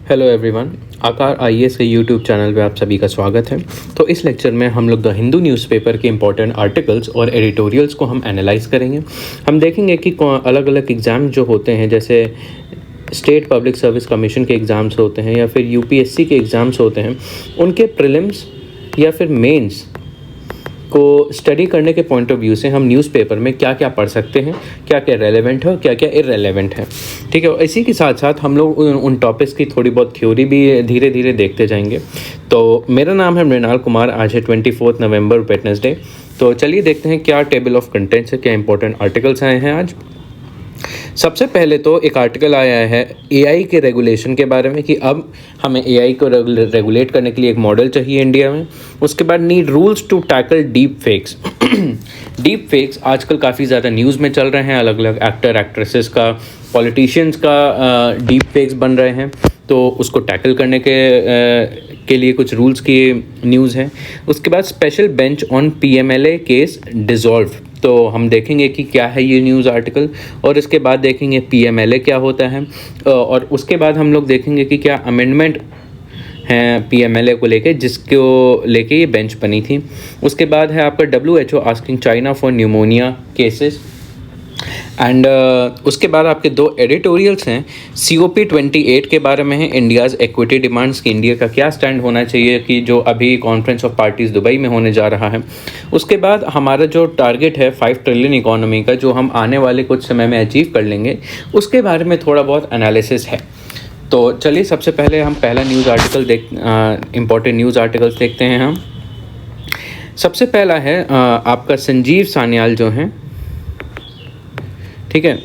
Hello everyone, आकार IAS के YouTube channel पे आप सभी का स्वागत है। तो इस लेक्चर में हम लोग द हिंदू न्यूज़पेपर के इंपॉर्टेंट आर्टिकल्स और एडिटोरियल्स को हम एनालाइज करेंगे। हम देखेंगे कि अलग अलग एग्ज़ाम जो होते हैं, जैसे स्टेट पब्लिक सर्विस कमीशन के एग्ज़ाम्स होते हैं या फिर यूपीएससी के एग्ज़ाम्स होते हैं, उनके प्रीलिम्स या फिर मेंस को स्टडी करने के पॉइंट ऑफ व्यू से हम न्यूज़पेपर में क्या क्या पढ़ सकते हैं, क्या क्या रेलेवेंट है और क्या क्या इररेलेवेंट है। ठीक है, और इसी के साथ साथ हम लोग उन टॉपिक्स की थोड़ी बहुत थ्योरी भी धीरे धीरे देखते जाएंगे। तो मेरा नाम है मृणाल कुमार। आज है 24 नवंबर, वेडनेसडे। तो चलिए देखते हैं क्या टेबल ऑफ कंटेंट्स है, क्या इंपॉर्टेंट आर्टिकल्स आए हैं आज। सबसे पहले तो एक आर्टिकल आया है एआई के रेगुलेशन के बारे में कि अब हमें एआई को रेगुलेट करने के लिए एक मॉडल चाहिए इंडिया में। उसके बाद need rules to tackle deep fakes. Deep fakes आजकल काफ़ी ज़्यादा न्यूज़ में चल रहे हैं। अलग अलग एक्टर एक्ट्रेसेस का, पॉलिटिशियंस का डीप फेक्स बन रहे हैं, तो उसको टैकल करने के लिए कुछ रूल्स की न्यूज़ है। उसके बाद special bench on PMLA case dissolve, तो हम देखेंगे कि क्या है ये न्यूज़ आर्टिकल, और इसके बाद देखेंगे पीएमएलए क्या होता है, और उसके बाद हम लोग देखेंगे कि क्या अमेंडमेंट हैं पीएमएलए को लेके, जिसको लेके ये बेंच बनी थी। उसके बाद है आपका WHO asking China for pneumonia cases, and उसके बाद आपके दो एडिटोरियल्स हैं। COP 28 के बारे में है, इंडियाज़ इक्विटी डिमांड्स की इंडिया का क्या स्टैंड होना चाहिए, कि जो अभी कॉन्फ्रेंस ऑफ पार्टीज़ दुबई में होने जा रहा है। उसके बाद हमारा जो टारगेट है 5 ट्रिलियन इकोनॉमी का, जो हम आने वाले कुछ समय में अचीव कर लेंगे, उसके बारे में थोड़ा बहुत एनालिसिस है। तो चलिए सबसे पहले हम पहला news article important news articles देखते हैं हम। सबसे पहला है आपका संजीव सान्याल जो हैं, ठीक है,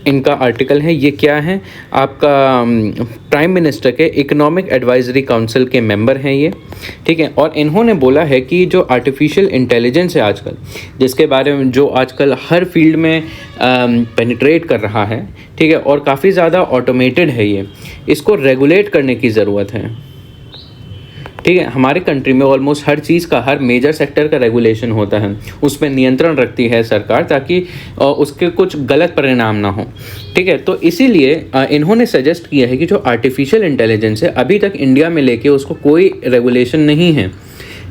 इनका आर्टिकल है। ये क्या है, आपका प्राइम मिनिस्टर के इकोनॉमिक एडवाइजरी काउंसिल के मेंबर हैं ये, ठीक है। और इन्होंने बोला है कि जो आर्टिफिशियल इंटेलिजेंस है आजकल, जिसके बारे में जो आजकल हर फील्ड में पेनिट्रेट कर रहा है, ठीक है, और काफ़ी ज़्यादा ऑटोमेटेड है ये, इसको रेगुलेट करने की ज़रूरत है। ठीक है, हमारे कंट्री में ऑलमोस्ट हर चीज़ का, हर मेजर सेक्टर का रेगुलेशन होता है, उसमें नियंत्रण रखती है सरकार, ताकि उसके कुछ गलत परिणाम ना हो। ठीक है, तो इसीलिए इन्होंने सजेस्ट किया है कि जो आर्टिफिशियल इंटेलिजेंस है, अभी तक इंडिया में लेके उसको कोई रेगुलेशन नहीं है।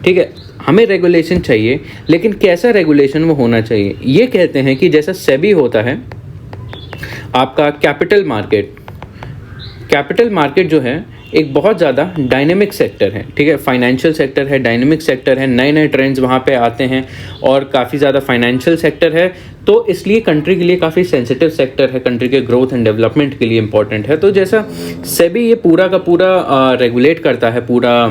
ठीक है, हमें रेगुलेशन चाहिए, लेकिन कैसा रेगुलेशन वो होना चाहिए। ये कहते हैं कि जैसा सेबी होता है आपका कैपिटल मार्केट जो है एक बहुत ज़्यादा डायनेमिक सेक्टर है। ठीक है, फाइनेंशियल सेक्टर है, डायनेमिक सेक्टर है, नए नए ट्रेंड्स वहाँ पे आते हैं, और काफ़ी ज़्यादा फाइनेंशियल सेक्टर है, तो इसलिए कंट्री के लिए काफ़ी सेंसिटिव सेक्टर है, कंट्री के ग्रोथ एंड डेवलपमेंट के लिए इम्पॉर्टेंट है। तो जैसा सेबी ये पूरा का पूरा रेगुलेट करता है पूरा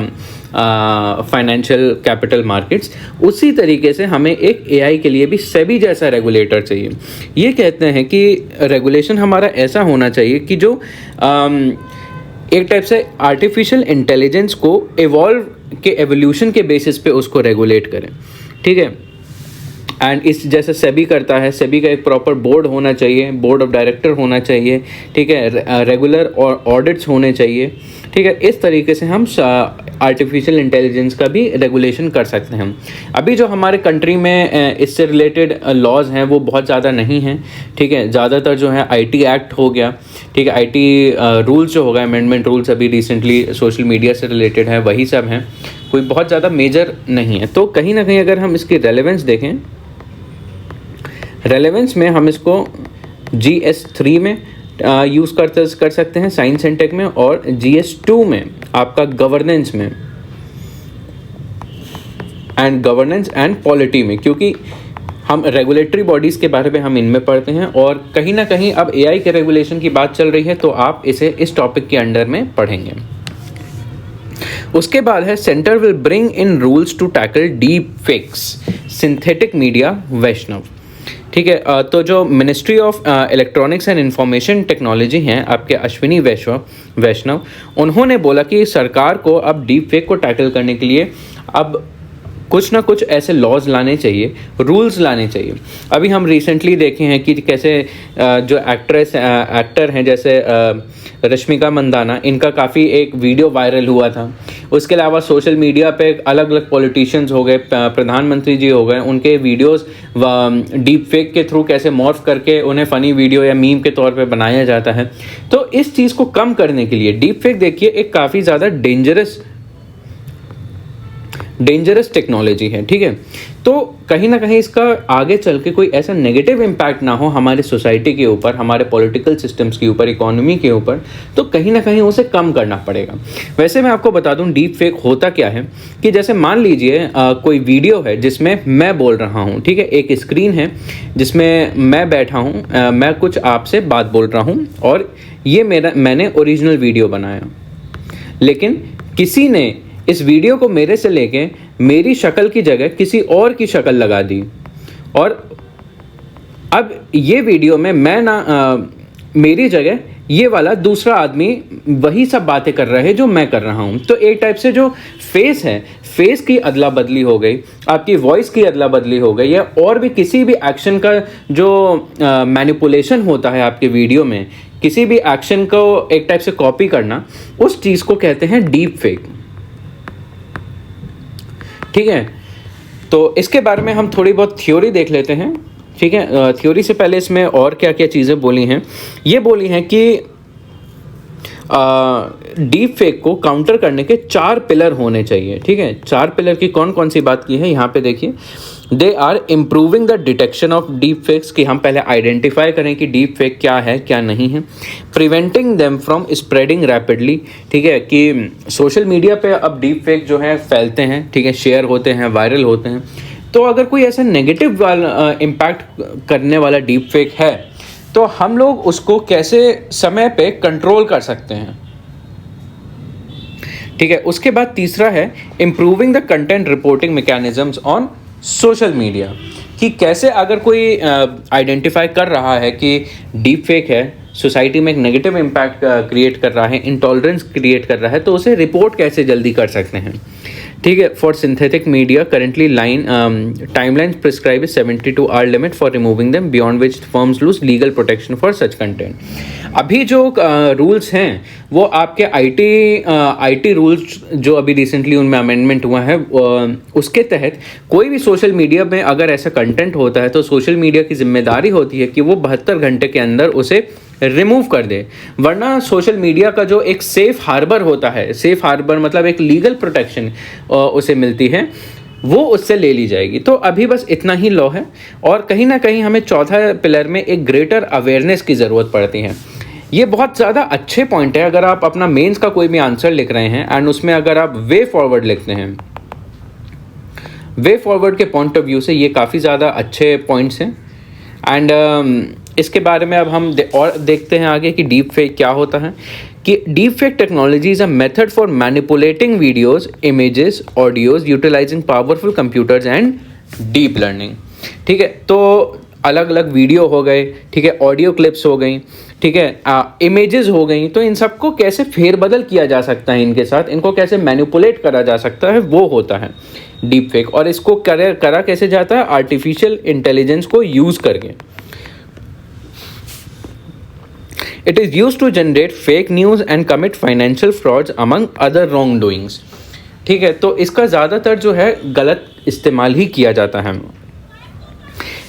फाइनेंशियल कैपिटल मार्केट्स, उसी तरीके से हमें एक एआई के लिए भी सेबी जैसा रेगुलेटर चाहिए। ये कहते हैं कि रेगुलेशन हमारा ऐसा होना चाहिए कि जो एक टाइप से आर्टिफिशियल इंटेलिजेंस को एवोल्यूशन के बेसिस पे उसको रेगुलेट करें। ठीक है, एंड इस जैसे सेबी करता है, सेबी का एक प्रॉपर बोर्ड होना चाहिए, बोर्ड ऑफ डायरेक्टर होना चाहिए। ठीक है, रेगुलर और ऑडिट्स होने चाहिए। ठीक है, इस तरीके से हम आर्टिफिशियल इंटेलिजेंस का भी रेगुलेशन कर सकते हैं। अभी जो हमारे कंट्री में इससे रिलेटेड लॉज हैं वो बहुत ज़्यादा नहीं हैं। ठीक है, ज़्यादातर जो है IT एक्ट हो गया, ठीक है, IT रूल्स जो होगा, अमेंडमेंट रूल्स अभी रिसेंटली सोशल मीडिया से रिलेटेड है, वही सब हैं, कोई बहुत ज़्यादा मेजर नहीं है। तो कहीं ना कहीं अगर हम इसकी रेलेवेंस देखें, रेलेवेंस में हम इसको GS3 में यूज़ कर सकते हैं, साइंस एंड टेक में, और GS2 में आपका गवर्नेंस में एंड गवर्नेंस एंड पॉलिटी में, क्योंकि हम रेगुलेटरी बॉडीज़ के बारे में हम इनमें पढ़ते हैं, और कहीं ना कहीं अब AI के रेगुलेशन की बात चल रही है, तो आप इसे इस टॉपिक के अंडर में पढ़ेंगे। उसके बाद है centre will bring in rules to tackle deep fakes synthetic media Vaishnaw. ठीक है, तो जो ministry of electronics and information technology हैं आपके अश्विनी वैष्णव, उन्होंने बोला कि सरकार को अब डीप फेक को टैकल करने के लिए अब कुछ ना कुछ ऐसे लॉज लाने चाहिए, रूल्स लाने चाहिए। अभी हम रिसेंटली देखे हैं कि कैसे जो एक्टर हैं जैसे रश्मिका मंदाना, इनका काफ़ी एक वीडियो वायरल हुआ था। उसके अलावा सोशल मीडिया पे अलग अलग पॉलिटिशियंस हो गए, प्रधानमंत्री जी हो गए, उनके वीडियोस डीप फेक के थ्रू कैसे मॉर्फ करके उन्हें फ़नी वीडियो या मीम के तौर पे बनाया जाता है। तो इस चीज़ को कम करने के लिए डीप फेक देखिए एक काफ़ी ज़्यादा डेंजरस टेक्नोलॉजी है, ठीक है। तो कहीं ना कहीं इसका आगे चल के कोई ऐसा नेगेटिव इम्पैक्ट ना हो हमारे सोसाइटी के ऊपर, हमारे पॉलिटिकल सिस्टम्स के ऊपर, इकोनॉमी के ऊपर, तो कहीं ना कहीं उसे कम करना पड़ेगा। वैसे मैं आपको बता दूं डीप फेक होता क्या है कि जैसे मान लीजिए कोई वीडियो है जिसमें मैं बोल रहा हूं, ठीक है, एक स्क्रीन है जिसमें मैं बैठा हूं, मैं कुछ आपसे बात बोल रहा हूं और ये मैंने ओरिजिनल वीडियो बनाया, लेकिन किसी ने इस वीडियो को मेरे से लेके मेरी शक्ल की जगह किसी और की शक्ल लगा दी, और अब ये वीडियो में मेरी जगह ये वाला दूसरा आदमी वही सब बातें कर रहा है जो मैं कर रहा हूँ। तो एक टाइप से जो फेस है, फेस की अदला बदली हो गई, आपकी वॉइस की अदला बदली हो गई, या और भी किसी भी एक्शन का जो मैनिपुलेशन होता है आपके वीडियो में, किसी भी एक्शन को एक टाइप से कॉपी करना, उस चीज़ को कहते हैं डीप फेक, ठीक है। तो इसके बारे में हम थोड़ी बहुत थ्योरी देख लेते हैं, ठीक है। थ्योरी से पहले इसमें और क्या क्या चीज़ें बोली हैं, ये बोली हैं कि डीप फेक को काउंटर करने के 4 पिलर होने चाहिए, ठीक है। 4 पिलर की कौन कौन सी बात की है यहाँ पे देखिए। They are improving the detection of deep fakes, कि हम पहले आइडेंटिफाई करें कि डीप फेक क्या है क्या नहीं है। Preventing them from spreading rapidly, ठीक है, कि सोशल मीडिया पे अब डीप फेक जो है फैलते हैं, ठीक है, शेयर होते हैं, वायरल होते हैं। तो अगर कोई ऐसा नेगेटिव वाला इम्पैक्ट करने वाला डीप फेक है तो हम लोग उसको कैसे समय पे कंट्रोल कर सकते हैं, ठीक है। उसके बाद तीसरा है improving the content reporting mechanisms on social media, कि कैसे अगर कोई आइडेंटिफाई कर रहा है कि डीप फेक है, सोसाइटी में एक नेगेटिव इम्पैक्ट क्रिएट कर रहा है, इंटॉलरेंस क्रिएट कर रहा है, तो उसे रिपोर्ट कैसे जल्दी कर सकते हैं, ठीक है। For synthetic media currently timeline prescribe 72 hour limit for removing them, beyond which firms lose legal protection for such content. अभी जो रूल्स हैं वो आपके आईटी रूल्स जो अभी रिसेंटली उनमें अमेंडमेंट हुआ है, उसके तहत कोई भी सोशल मीडिया में अगर ऐसा कंटेंट होता है तो सोशल मीडिया की जिम्मेदारी होती है कि वो 72 घंटे के अंदर उसे रिमूव कर दे, वरना सोशल मीडिया का जो एक सेफ हार्बर होता है, सेफ हार्बर मतलब एक लीगल प्रोटेक्शन उसे मिलती है, वो उससे ले ली जाएगी। तो अभी बस इतना ही लॉ है, और कहीं ना कहीं हमें चौथा पिलर में एक ग्रेटर अवेयरनेस की ज़रूरत पड़ती है। ये बहुत ज़्यादा अच्छे पॉइंट है। अगर आप अपना मेंस का कोई भी आंसर लिख रहे हैं एंड उसमें अगर आप वे फॉरवर्ड लिखते हैं, वे फॉरवर्ड के पॉइंट ऑफ व्यू से ये काफ़ी ज़्यादा अच्छे पॉइंट्स हैं। एंड इसके बारे में अब हम और देखते हैं आगे कि डीप फेक क्या होता है। कि deep fake technology is a method for manipulating videos, images, audios utilizing powerful computers and deep learning, ठीक है। तो अलग अलग वीडियो हो गए, ठीक है, ऑडियो क्लिप्स हो गई, ठीक है, इमेजेस हो गई, तो इन सबको कैसे फेरबदल किया जा सकता है, इनके साथ इनको कैसे मैनिपुलेट करा जा सकता है, वो होता है डीप फेक। और इसको करा कैसे जाता है, आर्टिफिशियल इंटेलिजेंस को यूज़ करके। It is used to generate fake news and commit financial frauds among other wrongdoings, ठीक है। तो इसका ज़्यादातर जो है गलत इस्तेमाल ही किया जाता है।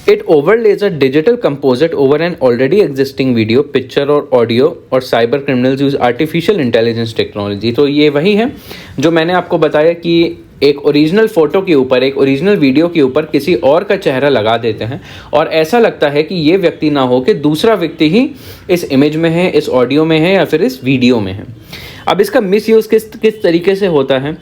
It overlays a digital composite over an already existing video, picture और audio, और cyber criminals use artificial intelligence technology। तो ये वही है जो मैंने आपको बताया कि एक ओरिजिनल फ़ोटो के ऊपर, एक ओरिजिनल वीडियो के ऊपर किसी और का चेहरा लगा देते हैं और ऐसा लगता है कि ये व्यक्ति ना हो कि दूसरा व्यक्ति ही इस इमेज में है, इस ऑडियो में है या फिर इस वीडियो में है। अब इसका मिसयूज़ किस तरीके से होता है,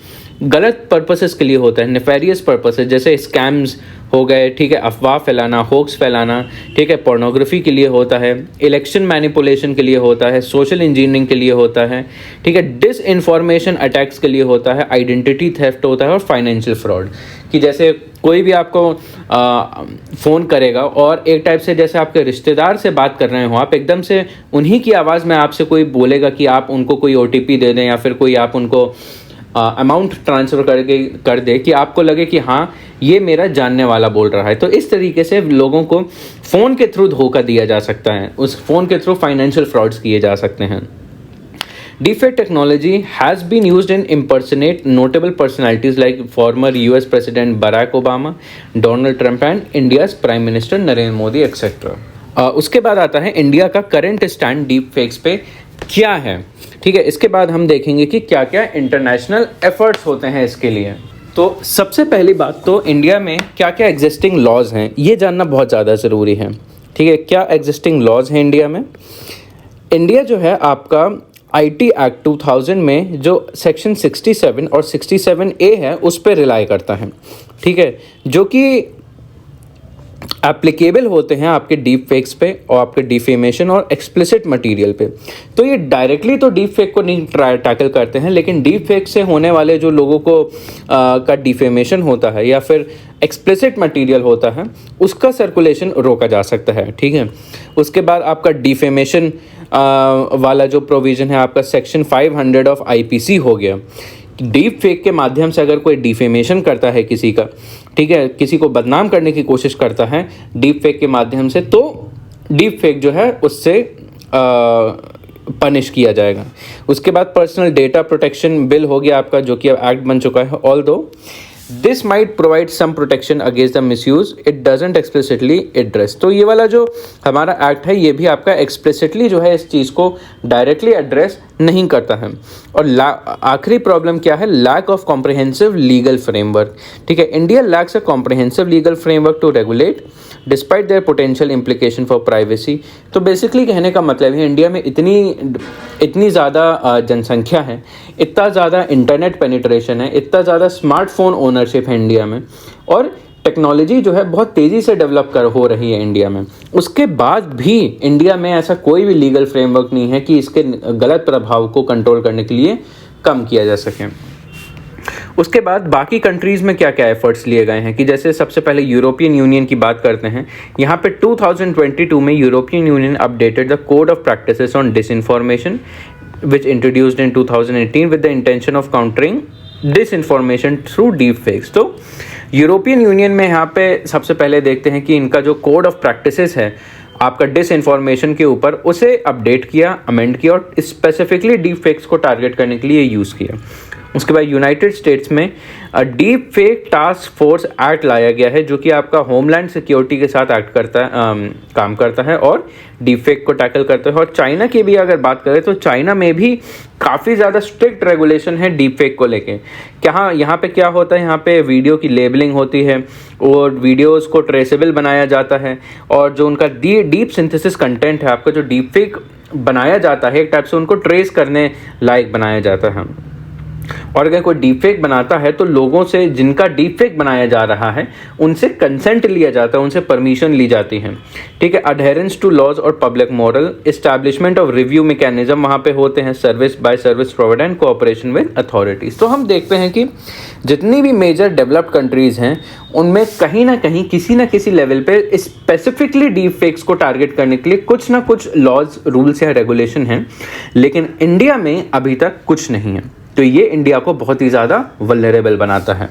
गलत पर्पसेस के लिए होता है, नेफेरियस पर्पसेस, जैसे स्कैम्स हो गए, ठीक है, अफवाह फैलाना, होक्स फैलाना, ठीक है, पोर्नोग्राफी के लिए होता है, इलेक्शन मैनिपुलेशन के लिए होता है, सोशल इंजीनियरिंग के लिए होता है, ठीक है, डिस इन्फॉर्मेशन अटैक्स के लिए होता है, आइडेंटिटी थेफ्ट होता है, और फाइनेंशियल फ्रॉड, कि जैसे कोई भी आपको फ़ोन करेगा और एक टाइप से जैसे आपके रिश्तेदार से बात कर रहे हो आप, एकदम से उन्हीं की आवाज़ में आपसे कोई बोलेगा कि आप उनको कोई OTP दे दें या फिर कोई आप उनको अमाउंट ट्रांसफ़र कर दे कि आपको लगे कि हाँ ये मेरा जानने वाला बोल रहा है। तो इस तरीके से लोगों को फ़ोन के थ्रू धोखा दिया जा सकता है, उस फ़ोन के थ्रू फाइनेंशियल फ्रॉड्स किए जा सकते हैं। Deepfake technology has been used in impersonate notable personalities like former US President Barack Obama, Donald Trump and India's Prime Minister Narendra Modi etcetera. उसके बाद आता है इंडिया का करंट स्टैंड डीप फेक्स पे क्या है। ठीक है, इसके बाद हम देखेंगे कि क्या क्या इंटरनेशनल एफर्ट्स होते हैं इसके लिए। तो सबसे पहली बात तो इंडिया में क्या क्या एग्जिस्टिंग लॉज हैं ये जानना बहुत ज़्यादा ज़रूरी है। ठीक है, क्या एग्जिस्टिंग लॉज हैं इंडिया में। इंडिया जो है आपका आईटी एक्ट 2000 में जो सेक्शन 67 और 67A है उस पर रिलाई करता है। ठीक है, जो कि एप्लीकेबल होते हैं आपके डीप फेक्स पे और आपके डिफेमेशन और एक्सप्लिसिट मटेरियल पे। तो ये डायरेक्टली तो डीप फेक को नहीं टैकल करते हैं, लेकिन डीप फेक से होने वाले जो लोगों को का डिफेमेशन होता है या फिर एक्सप्लिसिट मटेरियल होता है उसका सर्कुलेशन रोका जा सकता है। ठीक है, उसके बाद आपका डिफेमेशन वाला जो प्रोविज़न है आपका सेक्शन 500 ऑफ आईपीसी हो गया। डीप फेक के माध्यम से अगर कोई डिफेमेशन करता है किसी का, ठीक है, किसी को बदनाम करने की कोशिश करता है डीप फेक के माध्यम से, तो डीप फेक जो है उससे पनिश किया जाएगा। उसके बाद पर्सनल डेटा प्रोटेक्शन बिल हो गया आपका, जो कि अब एक्ट बन चुका है। Although this might provide some protection against the misuse, it doesn't explicitly address. तो ये वाला जो हमारा एक्ट है ये भी आपका एक्सप्लिसिटली जो है इस चीज़ को डायरेक्टली एड्रेस नहीं करता है। और आखिरी प्रॉब्लम क्या है, lack of comprehensive legal framework. ठीक है, India lacks a comprehensive legal framework to regulate despite their potential implication for privacy. तो बेसिकली कहने का मतलब है इंडिया में इतनी ज़्यादा जनसंख्या है, इतना ज़्यादा इंटरनेट पेनिट्रेशन है, इतना ज़्यादा स्मार्टफोन ओनरशिप है इंडिया में, और टेक्नोलॉजी जो है बहुत तेज़ी से डेवलप हो रही है इंडिया में। उसके बाद भी इंडिया में ऐसा कोई भी लीगल फ्रेमवर्क नहीं है कि इसके गलत प्रभाव को कंट्रोल करने के लिए कम किया जा सके। उसके बाद बाकी कंट्रीज़ में क्या क्या एफर्ट्स लिए गए हैं कि जैसे सबसे पहले यूरोपियन यूनियन की बात करते हैं। यहाँ पे 2022 में European union updated the code of practices on disinformation which introduced in 2018 with the intention of countering disinformation through deep fakes. तो यूरोपियन यूनियन में यहाँ पे सबसे पहले देखते हैं कि इनका जो कोड ऑफ प्रैक्टिसेस है आपका डिसइंफॉर्मेशन के ऊपर, उसे अपडेट किया, अमेंड किया और स्पेसिफिकली डीप फेक्स को टारगेट करने के लिए यूज़ किया। उसके बाद यूनाइटेड स्टेट्स में deep fake task force act लाया गया है, जो कि आपका होमलैंड सिक्योरिटी के साथ काम करता है और डीप फेक को टैकल करता है। और चाइना की भी अगर बात करें तो चाइना में भी काफ़ी ज़्यादा स्ट्रिक्ट रेगुलेशन है डीप फेक को लेके। यहाँ पे क्या होता है, यहाँ पे वीडियो की लेबलिंग होती है और वीडियोस को ट्रेसेबल बनाया जाता है, और जो उनका डीप सिंथेसिस कंटेंट है आपका जो डीप फेक बनाया जाता है एक टाइप से उनको ट्रेस करने लायक बनाया जाता है। और अगर कोई डीपफेक बनाता है तो लोगों से जिनका डीपफेक बनाया जा रहा है उनसे कंसेंट लिया जाता है, उनसे परमिशन ली जाती है। ठीक है, अडहेरेंस टू लॉज और public moral, establishment of review mechanism वहाँ पे होते हैं, service by service provider and cooperation with authorities. तो हम देखते हैं कि जितनी भी मेजर डेवलप्ड कंट्रीज़ हैं उनमें कहीं ना कहीं किसी ना किसी लेवल पे स्पेसिफिकली डीप फेक्स को टारगेट करने के लिए कुछ ना कुछ लॉज, रूल्स या रेगुलेशन हैं, लेकिन इंडिया में अभी तक कुछ नहीं है। तो ये इंडिया को बहुत ही ज़्यादा वल्नरेबल बनाता है।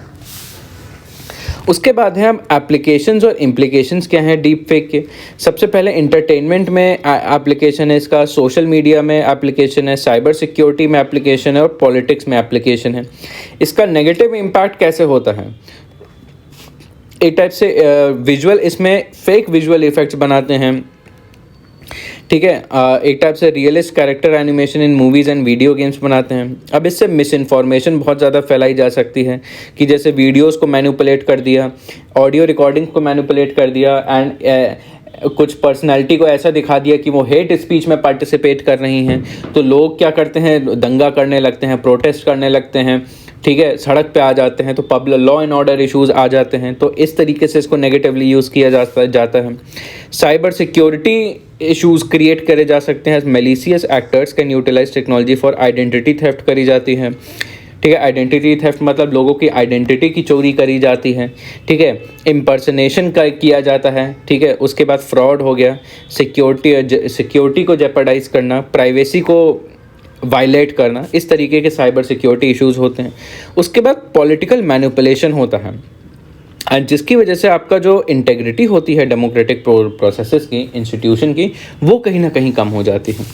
उसके बाद है अब एप्लीकेशंस और इम्प्लीकेशंस क्या हैं डीप फेक के। सबसे पहले इंटरटेनमेंट में एप्लीकेशन है इसका, सोशल मीडिया में एप्लीकेशन है, साइबर सिक्योरिटी में एप्लीकेशन है और पॉलिटिक्स में एप्लीकेशन है। इसका नेगेटिव इम्पैक्ट कैसे होता है, एक टाइप से विजुअल, इसमें फेक विजुअल इफेक्ट्स बनाते हैं। ठीक है, एक टाइप से realist character animation in movies and video games बनाते हैं। अब इससे मिस इन्फॉर्मेशन बहुत ज़्यादा फैलाई जा सकती है कि जैसे वीडियोस को मैनिपुलेट कर दिया, ऑडियो रिकॉर्डिंग को मैनिपुलेट कर दिया एंड कुछ पर्सनैलिटी को ऐसा दिखा दिया कि वो हेट स्पीच में पार्टिसिपेट कर रही हैं, तो लोग क्या करते हैं, दंगा करने लगते हैं, प्रोटेस्ट करने लगते हैं। ठीक है, सड़क पे आ जाते हैं, तो public law and order issues आ जाते हैं। तो इस तरीके से इसको नेगेटिवली यूज़ किया जाता है। साइबर सिक्योरिटी इश्यूज़ क्रिएट करे जा सकते हैं। Malicious actors can utilize technology for identity theft करी जाती है। ठीक है, आइडेंटिटी थेफ्ट मतलब लोगों की आइडेंटिटी की चोरी करी जाती है। ठीक है, इम्पर्सनेशन का किया जाता है। ठीक है, उसके बाद फ्रॉड हो गया, सिक्योरिटी को जेपरडाइज करना, प्राइवेसी को वायलेट करना, इस तरीके के साइबर सिक्योरिटी इश्यूज़ होते हैं। उसके बाद पॉलिटिकल मैनिपुलेशन होता है, एंड जिसकी वजह से आपका जो इंटेग्रिटी होती है डेमोक्रेटिक प्रोसेसेस की, इंस्टीट्यूशन की, वो कहीं ना कहीं कम हो जाती है।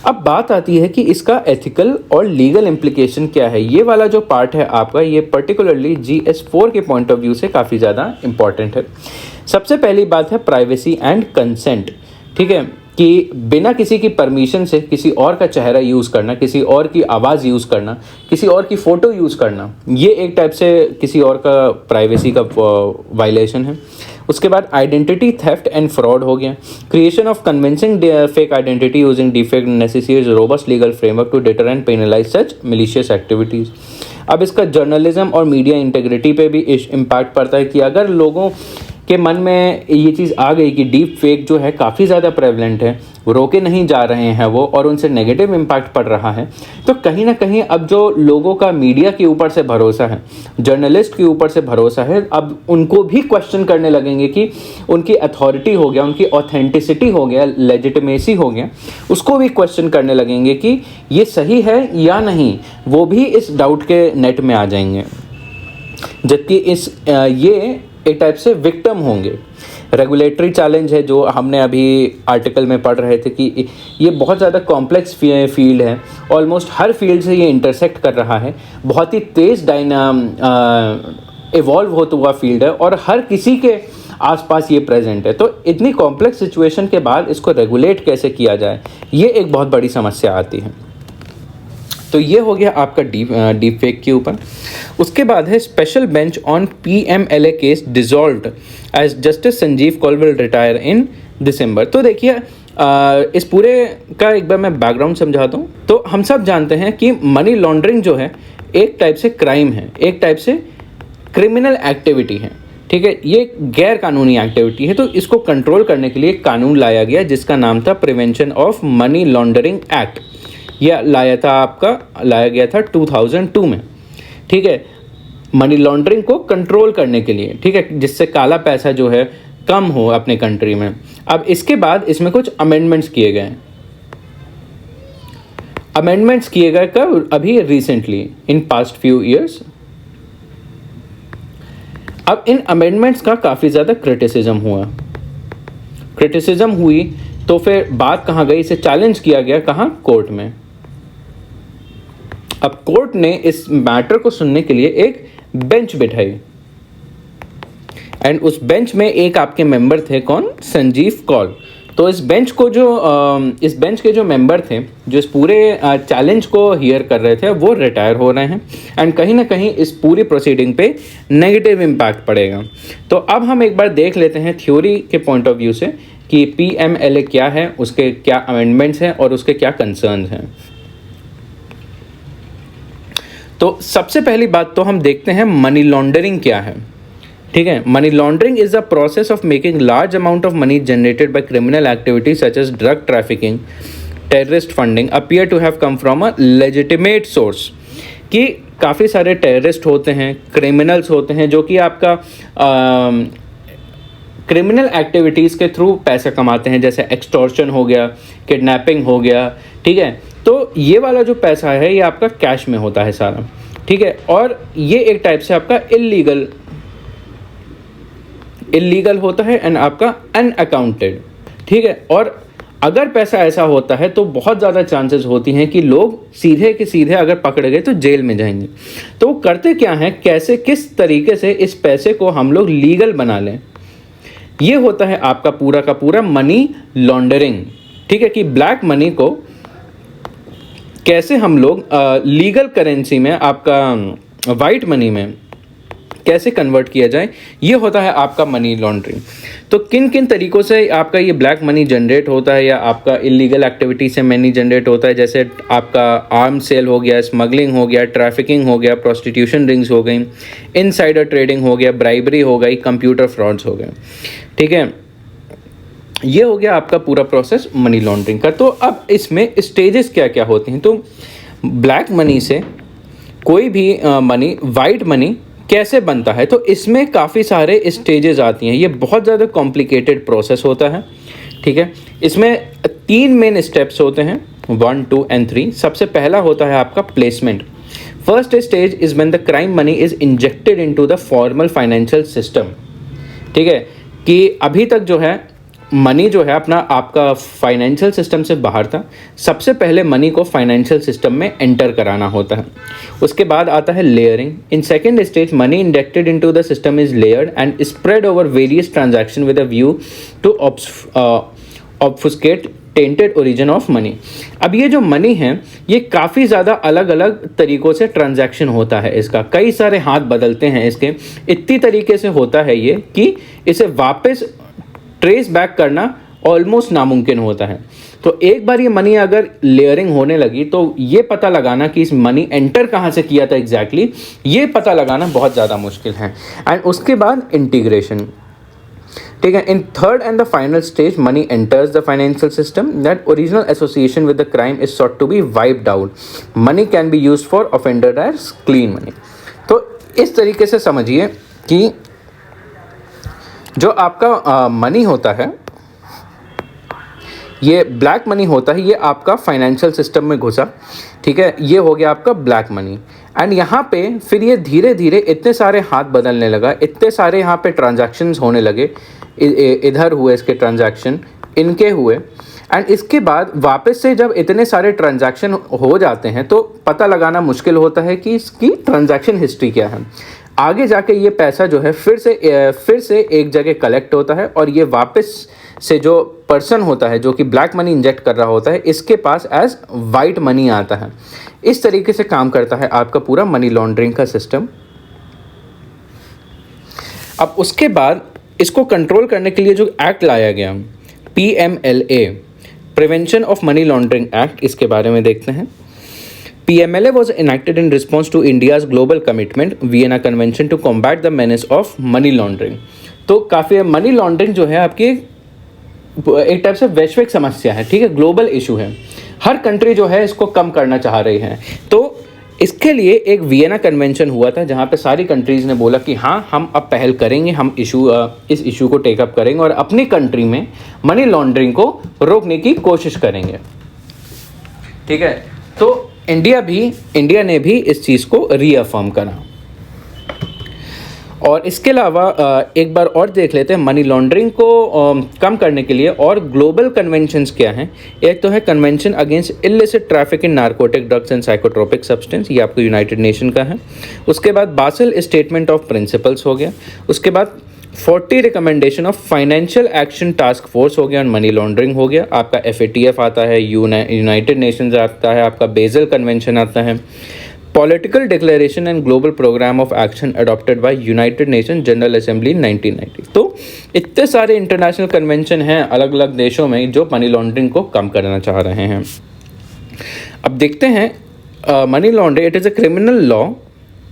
अब बात आती है कि इसका एथिकल और लीगल इम्प्लीकेशन क्या है। ये वाला जो पार्ट है आपका, ये पर्टिकुलरली GS4 के पॉइंट ऑफ व्यू से काफ़ी ज़्यादा इंपॉर्टेंट है। सबसे पहली बात है प्राइवेसी एंड कंसेंट, ठीक है, कि बिना किसी की परमिशन से किसी और का चेहरा यूज़ करना, किसी और की आवाज़ यूज़ करना, किसी और की फ़ोटो यूज़ करना, ये एक टाइप से किसी और का प्राइवेसी का वायलेशन है। उसके बाद आइडेंटिटी थेफ्ट एंड फ्रॉड हो गया। Creation of convincing fake identity using defect necessitates robust legal framework to deter and penalize such malicious activities. अब इसका जर्नलिज्म और मीडिया इंटेग्रिटी पे भी इम्पैक्ट पड़ता है कि अगर लोगों के मन में ये चीज़ आ गई कि डीप फेक जो है काफ़ी ज़्यादा प्रेवलेंट है, वो रोके नहीं जा रहे हैं वो, और उनसे नेगेटिव इम्पैक्ट पड़ रहा है, तो कहीं ना कहीं अब जो लोगों का मीडिया के ऊपर से भरोसा है, जर्नलिस्ट के ऊपर से भरोसा है, अब उनको भी क्वेश्चन करने लगेंगे कि उनकी अथॉरिटी हो गया, उनकी ऑथेंटिसिटी हो गया, लेजिटिमेसी हो गया, उसको भी क्वेश्चन करने लगेंगे कि ये सही है या नहीं। वो भी इस डाउट के नेट में आ जाएंगे, जबकि ये एक टाइप से विक्टिम होंगे। रेगुलेटरी चैलेंज है जो हमने अभी आर्टिकल में पढ़ रहे थे कि ये बहुत ज़्यादा कॉम्प्लेक्स फील्ड है, ऑलमोस्ट हर फील्ड से ये इंटरसेक्ट कर रहा है, बहुत ही तेज़ इवॉल्व होता हुआ फील्ड है और हर किसी के आसपास ये प्रेजेंट है। तो इतनी कॉम्प्लेक्स सिचुएशन के बाद इसको रेगुलेट कैसे किया जाए, ये एक बहुत बड़ी समस्या आती है। तो ये हो गया आपका डीप फेक के ऊपर। उसके बाद है special bench on PMLA case dissolved as Justice Sanjiv Kaul will retire in December. तो देखिए इस पूरे का एक बार मैं बैकग्राउंड समझाता हूँ। तो हम सब जानते हैं कि मनी लॉन्ड्रिंग जो है एक टाइप से क्राइम है, एक टाइप से क्रिमिनल एक्टिविटी है, ठीक है, ये गैर कानूनी एक्टिविटी है। तो इसको कंट्रोल करने के लिए एक कानून लाया गया जिसका नाम था prevention of money laundering act. यह लाया गया था 2002 में, ठीक है, मनी लॉन्ड्रिंग को कंट्रोल करने के लिए, ठीक है, जिससे काला पैसा जो है कम हो अपने कंट्री में। अब इसके बाद इसमें कुछ अमेंडमेंट्स किए गए। कब? अभी recently, in past few years. अब इन अमेंडमेंट्स का काफ़ी ज़्यादा क्रिटिसिज्म हुई, तो फिर बात कहाँ गई, इसे चैलेंज किया गया, कहाँ? कोर्ट में। अब कोर्ट ने इस मैटर को सुनने के लिए एक बेंच बिठाई, एंड उस बेंच में एक आपके मेंबर थे, कौन? संजीव कौल। तो इस बेंच के जो मेंबर थे, जो इस पूरे चैलेंज को हियर कर रहे थे, वो रिटायर हो रहे हैं, एंड कहीं ना कहीं इस पूरी प्रोसीडिंग पे नेगेटिव इम्पैक्ट पड़ेगा। तो अब हम एक बार देख लेते हैं थ्योरी के पॉइंट ऑफ व्यू से कि PMLA क्या है, उसके क्या अमेंडमेंट्स हैं और उसके क्या कंसर्न्स हैं। तो सबसे पहली बात तो हम देखते हैं मनी लॉन्ड्रिंग क्या है, ठीक है। Money laundering is the process of making large amount of money generated by criminal activities such as drug trafficking, terrorist funding appear to have come from a legitimate source. कि काफ़ी सारे terrorist होते हैं, criminals होते हैं, जो कि आपका क्रिमिनल एक्टिविटीज़ के थ्रू पैसा कमाते हैं, जैसे एक्सटॉर्शन हो गया, किडनैपिंग हो गया, ठीक है। तो ये वाला जो पैसा है ये आपका कैश में होता है सारा, ठीक है, और ये एक टाइप से आपका इलीगल होता है एंड आपका अनअकाउंटेड, ठीक है। और अगर पैसा ऐसा होता है तो बहुत ज़्यादा चांसेस होती हैं कि लोग सीधे के सीधे अगर पकड़े गए तो जेल में जाएंगे। तो वो करते क्या हैं, कैसे किस तरीके से इस पैसे को हम लोग लीगल बना लें, ये होता है आपका पूरा का पूरा मनी लॉन्ड्रिंग, ठीक है। कि ब्लैक मनी को कैसे हम लोग लीगल करेंसी में, आपका वाइट मनी में कैसे कन्वर्ट किया जाए, ये होता है आपका मनी लॉन्ड्रिंग। तो किन किन तरीक़ों से आपका ये ब्लैक मनी जनरेट होता है या आपका इलीगल एक्टिविटी से मनी जनरेट होता है, जैसे आपका आर्म्स सेल हो गया, स्मगलिंग हो गया, ट्रैफिकिंग हो गया, प्रोस्टिट्यूशन रिंग्स हो गई, इनसाइडर ट्रेडिंग हो गया, ब्राइबरी हो गई, कंप्यूटर फ्रॉड्स हो गए, ठीक है। ये हो गया आपका पूरा प्रोसेस मनी लॉन्ड्रिंग का। तो अब इसमें स्टेजेस क्या क्या होते हैं। तो ब्लैक मनी से कोई भी मनी, वाइट मनी कैसे बनता है, तो इसमें काफ़ी सारे स्टेजेस आती हैं। ये बहुत ज़्यादा कॉम्प्लिकेटेड प्रोसेस होता है, ठीक है। इसमें 3 मेन स्टेप्स होते हैं। 1, 2 एंड 3। सबसे पहला होता है आपका placement. First stage is when the crime money is injected into the formal financial system. ठीक है, कि अभी तक जो है मनी जो है अपना आपका फाइनेंशियल सिस्टम से बाहर था, सबसे पहले मनी को फाइनेंशियल सिस्टम में एंटर कराना होता है। उसके बाद आता है layering. In second stage money injected into the system is layered and spread over various transaction with a view to obfuscate tainted origin of money. अब ये जो मनी है ये काफ़ी ज़्यादा अलग अलग तरीक़ों से ट्रांजैक्शन होता है, इसका कई सारे हाथ बदलते हैं इसके, इतनी तरीके से होता है ये कि इसे वापस ट्रेस बैक करना ऑलमोस्ट नामुमकिन होता है। तो एक बार ये मनी अगर लेयरिंग होने लगी तो ये पता लगाना कि इस मनी एंटर कहाँ से किया था एग्जैक्टली, ये पता लगाना बहुत ज़्यादा मुश्किल है। एंड उसके बाद इंटीग्रेशन। ठीक है, in third and the final stage money enters the financial system, that original association with the crime is sought to be wiped out. Money can be used for offender as clean money. तो इस तरीके से समझिए कि जो आपका money होता है, ये ब्लैक मनी होता है, ये आपका फाइनेंशियल सिस्टम में घुसा। ठीक है, ये हो गया आपका ब्लैक मनी। एंड यहाँ पे फिर ये धीरे धीरे इतने सारे हाथ बदलने लगा, इतने सारे यहाँ पे ट्रांजैक्शंस होने लगे, इधर हुए इसके ट्रांजैक्शन, इनके हुए। एंड इसके बाद वापस से जब इतने सारे ट्रांजैक्शन हो जाते हैं तो पता लगाना मुश्किल होता है कि इसकी ट्रांजैक्शन हिस्ट्री क्या है। आगे जाके ये पैसा जो है फिर से एक जगह कलेक्ट होता है और ये वापस से जो पर्सन होता है जो कि ब्लैक मनी इंजेक्ट कर रहा होता है, इसके पास एज वाइट मनी आता है। इस तरीके से काम करता है आपका पूरा मनी लॉन्ड्रिंग का सिस्टम। अब उसके बाद इसको कंट्रोल करने के लिए जो एक्ट लाया गया, PMLA, prevention of money laundering act, इसके बारे में देखते हैं। PMLA was enacted in response to India's global commitment, Vienna Convention, to combat the menace of money laundering। तो काफ़ी मनी लॉन्ड्रिंग जो है आपकी एक टाइप से वैश्विक समस्या है। ठीक है, ग्लोबल इशू है, हर कंट्री जो है इसको कम करना चाह रही है। तो इसके लिए एक वियना कन्वेंशन हुआ था जहाँ पे सारी कंट्रीज़ ने बोला कि हाँ हम अब पहल करेंगे, हम इस इशू को टेकअप करेंगे और अपनी कंट्री में मनी लॉन्ड्रिंग को रोकने की कोशिश करेंगे। ठीक है, तो इंडिया ने भी इस चीज़ को रीअफर्म करा। और इसके अलावा एक बार और देख लेते हैं मनी लॉन्ड्रिंग को कम करने के लिए और ग्लोबल कन्वेंशंस क्या हैं। एक तो है convention against illicit traffic in narcotic drugs and psychotropic substance, ये आपको यूनाइटेड नेशन का है। उसके बाद बासल स्टेटमेंट ऑफ प्रिंसिपल्स हो गया। उसके बाद 40 recommendation of financial action task force हो गया, मनी लॉन्ड्रिंग हो गया। आपका FATF आता है, यूनाइटेड नेशंस आता है, आपका बेजल कन्वेंशन आता है, political declaration and global programme of action adopted by United Nation General Assembly 1990। तो इतने सारे इंटरनेशनल कन्वेंशन हैं अलग अलग देशों में जो मनी लॉन्ड्रिंग को कम करना चाह रहे हैं। अब देखते हैं money laundering, it is a criminal law.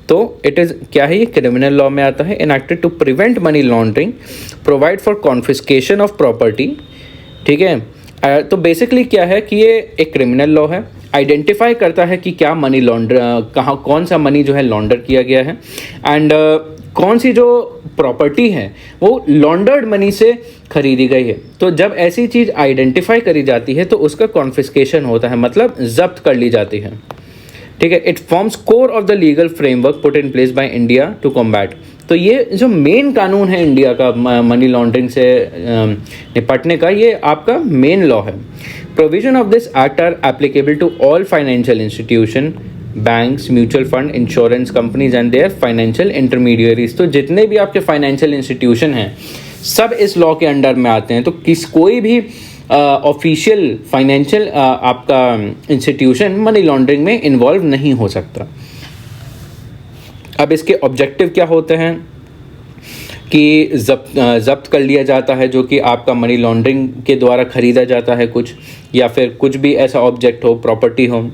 तो इट इज़ क्या है, ये क्रिमिनल लॉ में आता है। Enacted to prevent money laundering, provide for confiscation of property. ठीक है, तो बेसिकली क्या है कि ये एक क्रिमिनल लॉ है, आइडेंटिफाई करता है कि क्या मनी कौन सा मनी जो है लॉन्डर किया गया है एंड कौन सी जो प्रॉपर्टी है वो लॉन्डर्ड मनी से खरीदी गई है। तो जब ऐसी चीज़ आइडेंटिफाई करी जाती है तो उसका कॉन्फिस्केशन होता है, मतलब जब्त कर ली जाती है। ठीक है, it forms core of the legal framework put in place by India to combat. तो ये जो मेन कानून है इंडिया का मनी लॉन्ड्रिंग से निपटने का, ये आपका मेन लॉ है। Provision of this act are applicable to all financial institution, banks, mutual fund, insurance companies and their financial intermediaries. तो जितने भी आपके फाइनेंशियल इंस्टीट्यूशन हैं सब इस लॉ के अंडर में आते हैं। तो कोई भी ऑफिशियल फाइनेंशियल आपका इंस्टीट्यूशन मनी लॉन्ड्रिंग में इन्वॉल्व नहीं हो सकता। अब इसके ऑब्जेक्टिव क्या होते हैं कि जब्त कर लिया जाता है जो कि आपका मनी लॉन्ड्रिंग के द्वारा ख़रीदा जाता है कुछ, या फिर कुछ भी ऐसा ऑब्जेक्ट हो, प्रॉपर्टी हो।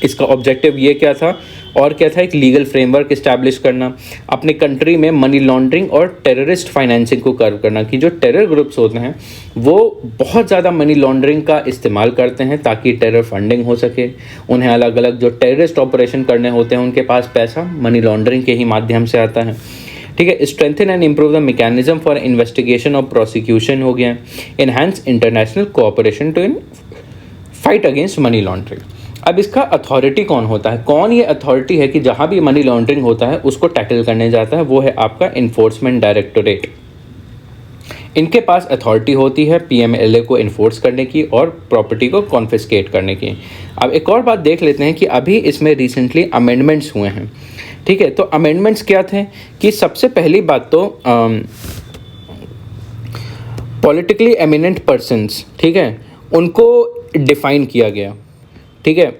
इसका ऑब्जेक्टिव ये क्या था और क्या था, एक लीगल फ्रेमवर्क इस्टेब्लिश करना, अपनी कंट्री में मनी लॉन्ड्रिंग और टेररिस्ट फाइनेंसिंग को कर्व करना कि जो टेरर ग्रुप्स होते हैं वो बहुत ज़्यादा मनी लॉन्ड्रिंग का इस्तेमाल करते हैं ताकि टेरर फंडिंग हो सके। उन्हें अलग अलग जो टेररिस्ट ऑपरेशन करने होते हैं उनके पास पैसा मनी लॉन्ड्रिंग के ही माध्यम से आता है। ठीक है, strengthen and improve the mechanism for investigation और प्रोसिक्यूशन हो गया। Enhance international cooperation to fight against money laundering. अब इसका अथॉरिटी कौन होता है, कौन ये अथॉरिटी है कि जहाँ भी मनी लॉन्ड्रिंग होता है उसको टैकल करने जाता है, वो है आपका इन्फोर्समेंट डायरेक्टोरेट। इनके पास अथॉरिटी होती है पीएमएलए को इन्फोर्स करने की और प्रॉपर्टी को कॉन्फिस्केट करने की। अब एक और बात देख लेते हैं कि अभी इसमें रिसेंटली अमेंडमेंट्स हुए हैं, ठीक है। तो अमेंडमेंट्स क्या थे कि सबसे पहली बात तो पॉलिटिकली एमिनेंट पर्सन्स, ठीक है, उनको डिफाइन किया गया, ठीक है।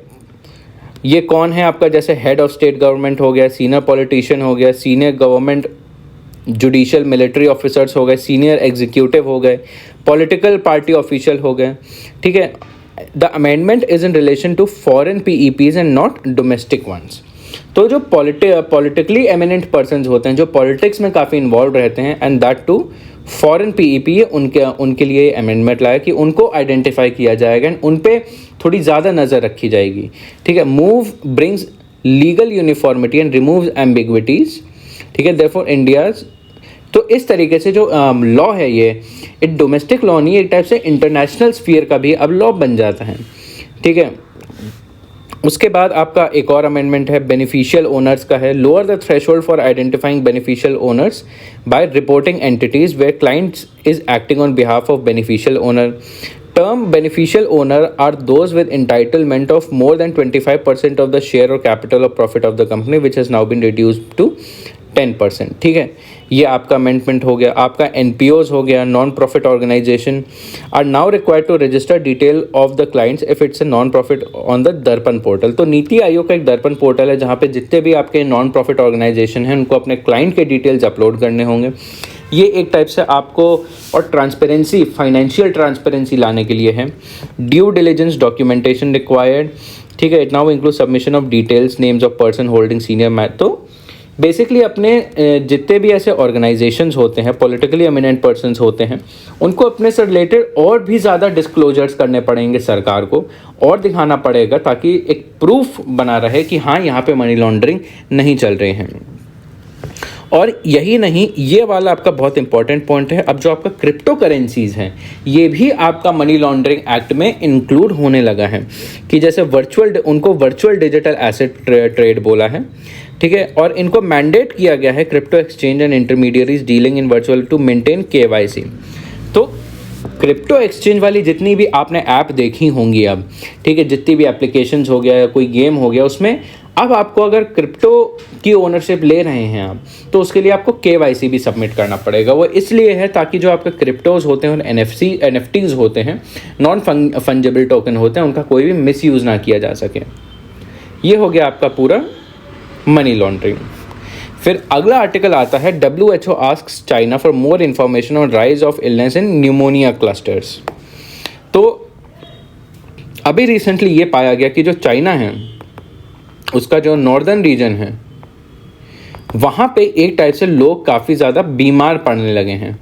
ये कौन है आपका, जैसे हेड ऑफ स्टेट गवर्नमेंट हो गया, सीनियर पॉलिटिशियन हो गया, senior government judicial military officers हो गए, सीनियर एग्जीक्यूटिव हो गए, पॉलिटिकल पार्टी ऑफिशियल हो गए, ठीक है। The amendment is in relation to foreign PEPs and not domestic ones. तो जो पॉलिटिकली एमिनेंट पर्सन्स होते हैं, जो पॉलिटिक्स में काफ़ी इन्वॉल्व रहते हैं, and that too foreign PEP, उनके लिए अमेंडमेंट लाया कि उनको आइडेंटिफाई किया जाएगा एंड उन पे थोड़ी ज़्यादा नज़र रखी जाएगी, ठीक है। Move brings legal uniformity and removes ambiguities, ठीक है। देयरफॉर इंडियाज, तो इस तरीके से जो लॉ है ये डोमेस्टिक लॉ नहीं, एक टाइप से इंटरनेशनल स्फीयर का भी अब लॉ बन जाता है, ठीक है। उसके बाद आपका एक और अमेंडमेंट है बेनिफिशियल ओनर्स का है। Lower the threshold for identifying beneficial owners by reporting entities where clients is acting on behalf of beneficial owner. Term beneficial owner are those with entitlement of more than 25% of the share or capital or profit of the company, which has now been reduced to 10%, ठीक है। ये आपका amendment हो गया। आपका NPOs हो गया, non profit organisation are now required to register detail of the clients if it's a non profit on the Darpan portal. तो नीति आयोग का एक दर्पण पोर्टल है जहाँ पे जितने भी आपके नॉन प्रॉफिट ऑर्गेनाइजेशन हैं उनको अपने क्लाइंट के डिटेल्स अपलोड करने होंगे। ये एक टाइप से आपको और ट्रांसपेरेंसी, फाइनेंशियल ट्रांसपेरेंसी लाने के लिए है। ड्यू डिलिजेंस डॉक्यूमेंटेशन रिक्वायर्ड, ठीक है। It now include submission of details, names of person holding senior math. तो बेसिकली अपने जितने भी ऐसे ऑर्गेनाइजेशंस होते हैं, पॉलिटिकली एमिनेंट पर्सन्स होते हैं, उनको अपने से रिलेटेड और भी ज़्यादा डिस्क्लोजर्स करने पड़ेंगे सरकार को, और दिखाना पड़ेगा ताकि एक प्रूफ बना रहे कि हाँ यहाँ पे मनी लॉन्ड्रिंग नहीं चल रहे हैं। और यही नहीं, ये वाला आपका बहुत इंपॉर्टेंट पॉइंट है। अब जो आपका क्रिप्टो करेंसीज हैं ये भी आपका मनी लॉन्ड्रिंग एक्ट में इंक्लूड होने लगा है कि जैसे उनको वर्चुअल डिजिटल एसेट ट्रेड बोला है, ठीक है। और इनको मैंडेट किया गया है crypto exchange and intermediaries dealing in virtual to maintain KYC. तो क्रिप्टो एक्सचेंज वाली जितनी भी आपने ऐप देखी होंगी अब, ठीक है, जितनी भी एप्लीकेशंस हो गया या कोई गेम हो गया, उसमें अब आपको अगर क्रिप्टो की ओनरशिप ले रहे हैं आप, तो उसके लिए आपको केवाईसी भी सबमिट करना पड़ेगा। वो इसलिए है ताकि जो आपके क्रिप्टोज होते हैं और एनएफटीज होते हैं, नॉन फंजेबल टोकन होते हैं, उनका कोई भी मिसयूज़ ना किया जा सके। ये हो गया आपका पूरा मनी लॉन्ड्रिंग। फिर अगला आर्टिकल आता है WHO asks China for more information on rise of illness in pneumonia clusters. तो अभी रिसेंटली ये पाया गया कि जो चाइना है उसका जो नॉर्दर्न रीजन है वहाँ पे एक टाइप से लोग काफ़ी ज़्यादा बीमार पड़ने लगे हैं,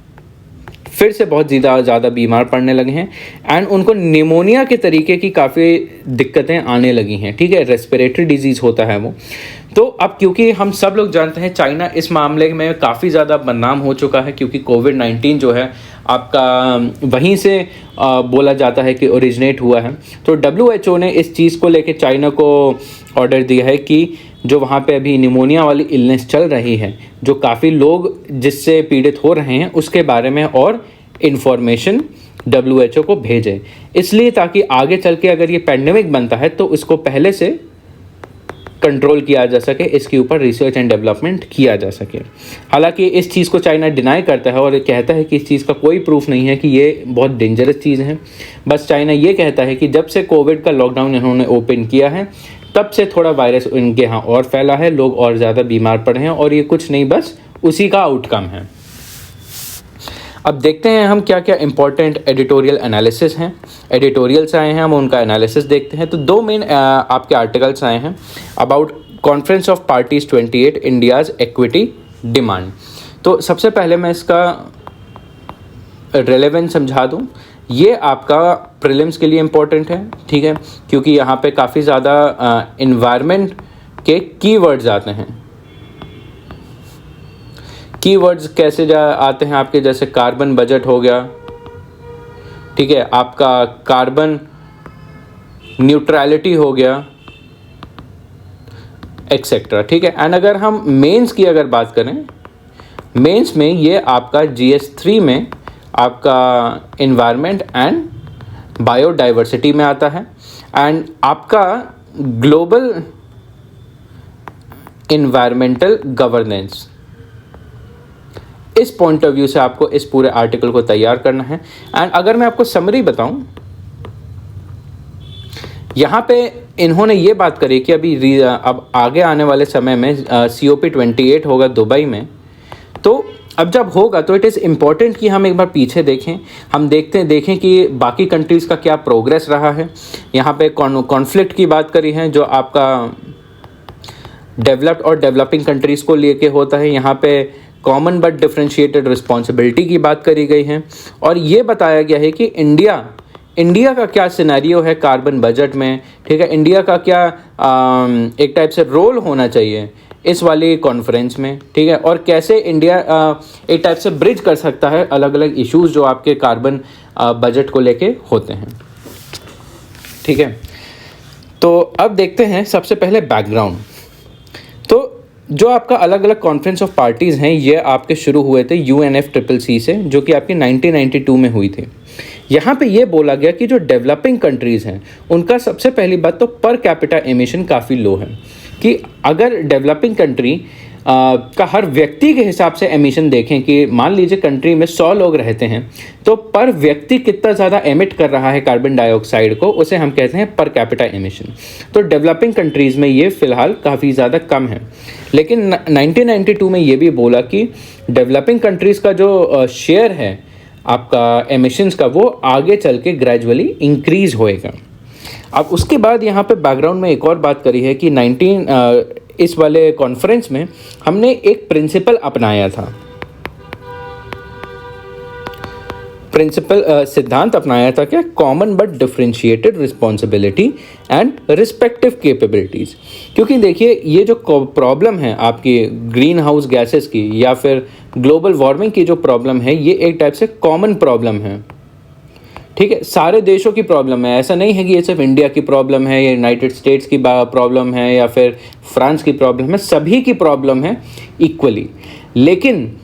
फिर से बहुत ज़्यादा बीमार पड़ने लगे हैं, एंड उनको निमोनिया के तरीके की काफ़ी दिक्कतें आने लगी हैं, ठीक है। रेस्पिरेटरी डिजीज़ होता है वो। तो अब क्योंकि हम सब लोग जानते हैं चाइना इस मामले में काफ़ी ज़्यादा बदनाम हो चुका है, क्योंकि कोविड-19 जो है आपका वहीं से बोला जाता है कि ओरिजिनेट हुआ है। तो WHO ने इस चीज़ को लेके चाइना को ऑर्डर दिया है कि जो वहाँ पे अभी निमोनिया वाली इलनेस चल रही है, जो काफ़ी लोग जिससे पीड़ित हो रहे हैं, उसके बारे में और इन्फॉर्मेशन WHO को भेजे, इसलिए ताकि आगे चल के अगर ये पैंडेमिक बनता है तो इसको पहले से कंट्रोल किया जा सके, इसके ऊपर रिसर्च एंड डेवलपमेंट किया जा सके। हालांकि इस चीज़ को चाइना डिनाई करता है और कहता है कि इस चीज़ का कोई प्रूफ नहीं है कि ये बहुत डेंजरस चीज़ है। बस चाइना ये कहता है कि जब से कोविड का लॉकडाउन इन्होंने ओपन किया है तब से थोड़ा वायरस इनके यहाँ और फैला है, लोग और ज़्यादा बीमार पड़े हैं, और ये कुछ नहीं, बस उसी का आउटकम है। अब देखते हैं हम क्या क्या इंपॉर्टेंट एडिटोरियल एनालिसिस हैं, एडिटोरियल्स आए हैं, हम उनका एनालिसिस देखते हैं। तो दो मेन आपके आर्टिकल्स आए हैं about conference of parties 28 India's equity demand. तो सबसे पहले मैं इसका रेलेवेंस समझा दूं। ये आपका प्रीलिम्स के लिए इम्पोर्टेंट है, ठीक है, क्योंकि यहाँ पे काफ़ी ज़्यादा एनवायरनमेंट के कीवर्ड्स आते हैं। कीवर्ड्स कैसे आते हैं आपके, जैसे कार्बन बजट हो गया, ठीक है, आपका कार्बन न्यूट्रलिटी हो गया, एक्सेट्रा। ठीक है। एंड अगर हम मेंस की अगर बात करें, मेंस में ये आपका GS3 में आपका इन्वायरमेंट एंड बायोडाइवर्सिटी में आता है, एंड आपका ग्लोबल इन्वायरमेंटल गवर्नेंस, इस पॉइंट ऑफ व्यू से आपको इस पूरे आर्टिकल को तैयार करना है। एंड अगर मैं आपको समरी बताऊं, यहाँ पे इन्होंने ये बात करी कि अब आगे आने वाले समय में COP28 होगा दुबई में, तो अब जब होगा तो इट इज़ इम्पॉर्टेंट कि हम एक बार पीछे देखें, हम देखें कि बाकी कंट्रीज़ का क्या प्रोग्रेस रहा है। यहाँ पे कॉन्फ्लिक्ट की बात करी है जो आपका डेवलप्ड और डेवलपिंग कंट्रीज़ को लेके होता है। यहाँ पे कॉमन बट डिफरेंशिएटेड रिस्पॉन्सिबिलिटी की बात करी गई है, और ये बताया गया है कि इंडिया का क्या सिनेरियो है कार्बन बजट में। ठीक है। इंडिया का क्या एक टाइप से रोल होना चाहिए इस वाली कॉन्फ्रेंस में। ठीक है। और कैसे इंडिया एक टाइप से ब्रिज कर सकता है अलग अलग इश्यूज जो आपके कार्बन बजट को लेके होते हैं। ठीक है। तो अब देखते हैं सबसे पहले बैकग्राउंड। तो जो आपका अलग अलग कॉन्फ्रेंस ऑफ पार्टीज़ हैं, ये आपके शुरू हुए थे UNFCCC से, जो कि आपकी 1992 में हुई थी। यहाँ पे ये बोला गया कि जो डेवलपिंग कंट्रीज़ हैं उनका सबसे पहली बात तो पर कैपिटा एमिशन काफ़ी लो है, कि अगर डेवलपिंग कंट्री का हर व्यक्ति के हिसाब से एमिशन देखें कि मान लीजिए कंट्री में 100 लोग रहते हैं, तो पर व्यक्ति कितना ज़्यादा एमिट कर रहा है कार्बन डाइऑक्साइड को, उसे हम कहते हैं पर कैपिटा एमिशन। तो डेवलपिंग कंट्रीज़ में ये फ़िलहाल काफ़ी ज़्यादा कम है। लेकिन 1992 में ये भी बोला कि डेवलपिंग कंट्रीज़ का जो शेयर है आपका एमिशंस का, वो आगे चल के ग्रेजुअली इंक्रीज़ होएगा। अब उसके बाद यहाँ पे बैकग्राउंड में एक और बात करी है कि इस वाले कॉन्फ्रेंस में हमने एक प्रिंसिपल अपनाया था, सिद्धांत अपनाया था क्या, common but differentiated responsibility and respective capabilities. क्योंकि देखिए ये जो प्रॉब्लम है आपकी ग्रीन हाउस गैसेस की या फिर ग्लोबल वार्मिंग की जो प्रॉब्लम है, ये एक टाइप से कॉमन प्रॉब्लम है। ठीक है। सारे देशों की प्रॉब्लम है, ऐसा नहीं है कि ये सिर्फ इंडिया की प्रॉब्लम है या यूनाइटेड स्टेट्स की प्रॉब्लम है या फिर फ्रांस की प्रॉब्लम है, सभी की प्रॉब्लम है इक्वली। लेकिन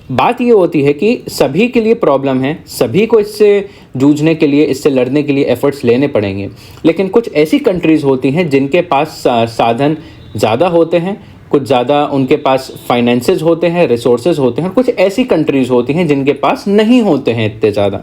बात ये होती है कि सभी के लिए प्रॉब्लम है, सभी को इससे जूझने के लिए, इससे लड़ने के लिए एफर्ट्स लेने पड़ेंगे। लेकिन कुछ ऐसी कंट्रीज़ होती हैं जिनके पास साधन ज़्यादा होते हैं, कुछ ज़्यादा उनके पास फाइनेंसेस होते हैं, रिसोर्सेज होते हैं, और कुछ ऐसी कंट्रीज़ होती हैं जिनके पास नहीं होते हैं इतने ज़्यादा।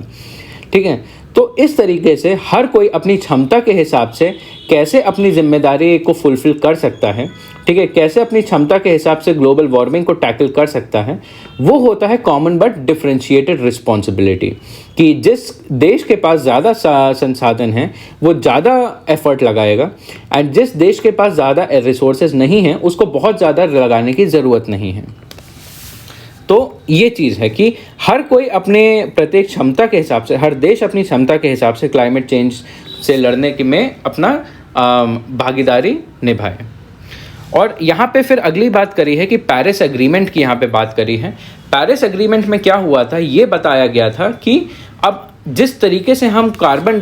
ठीक है। तो इस तरीके से हर कोई अपनी क्षमता के हिसाब से कैसे अपनी जिम्मेदारी को फुलफिल कर सकता है, ठीक है, कैसे अपनी क्षमता के हिसाब से ग्लोबल वार्मिंग को टैकल कर सकता है, वो होता है कॉमन बट डिफरेंशिएटेड रिस्पॉन्सिबिलिटी। कि जिस देश के पास ज़्यादा संसाधन हैं वो ज़्यादा एफर्ट लगाएगा, एंड जिस देश के पास ज़्यादा रिसोर्सेज नहीं हैं उसको बहुत ज़्यादा लगाने की ज़रूरत नहीं है। तो ये चीज़ है कि हर कोई अपने प्रत्येक क्षमता के हिसाब से, हर देश अपनी क्षमता के हिसाब से क्लाइमेट चेंज से लड़ने के में अपना भागीदारी निभाए। और यहाँ पे फिर अगली बात करी है कि पेरिस एग्रीमेंट की यहाँ पे बात करी है। पेरिस एग्रीमेंट में क्या हुआ था, ये बताया गया था कि अब जिस तरीके से हम कार्बन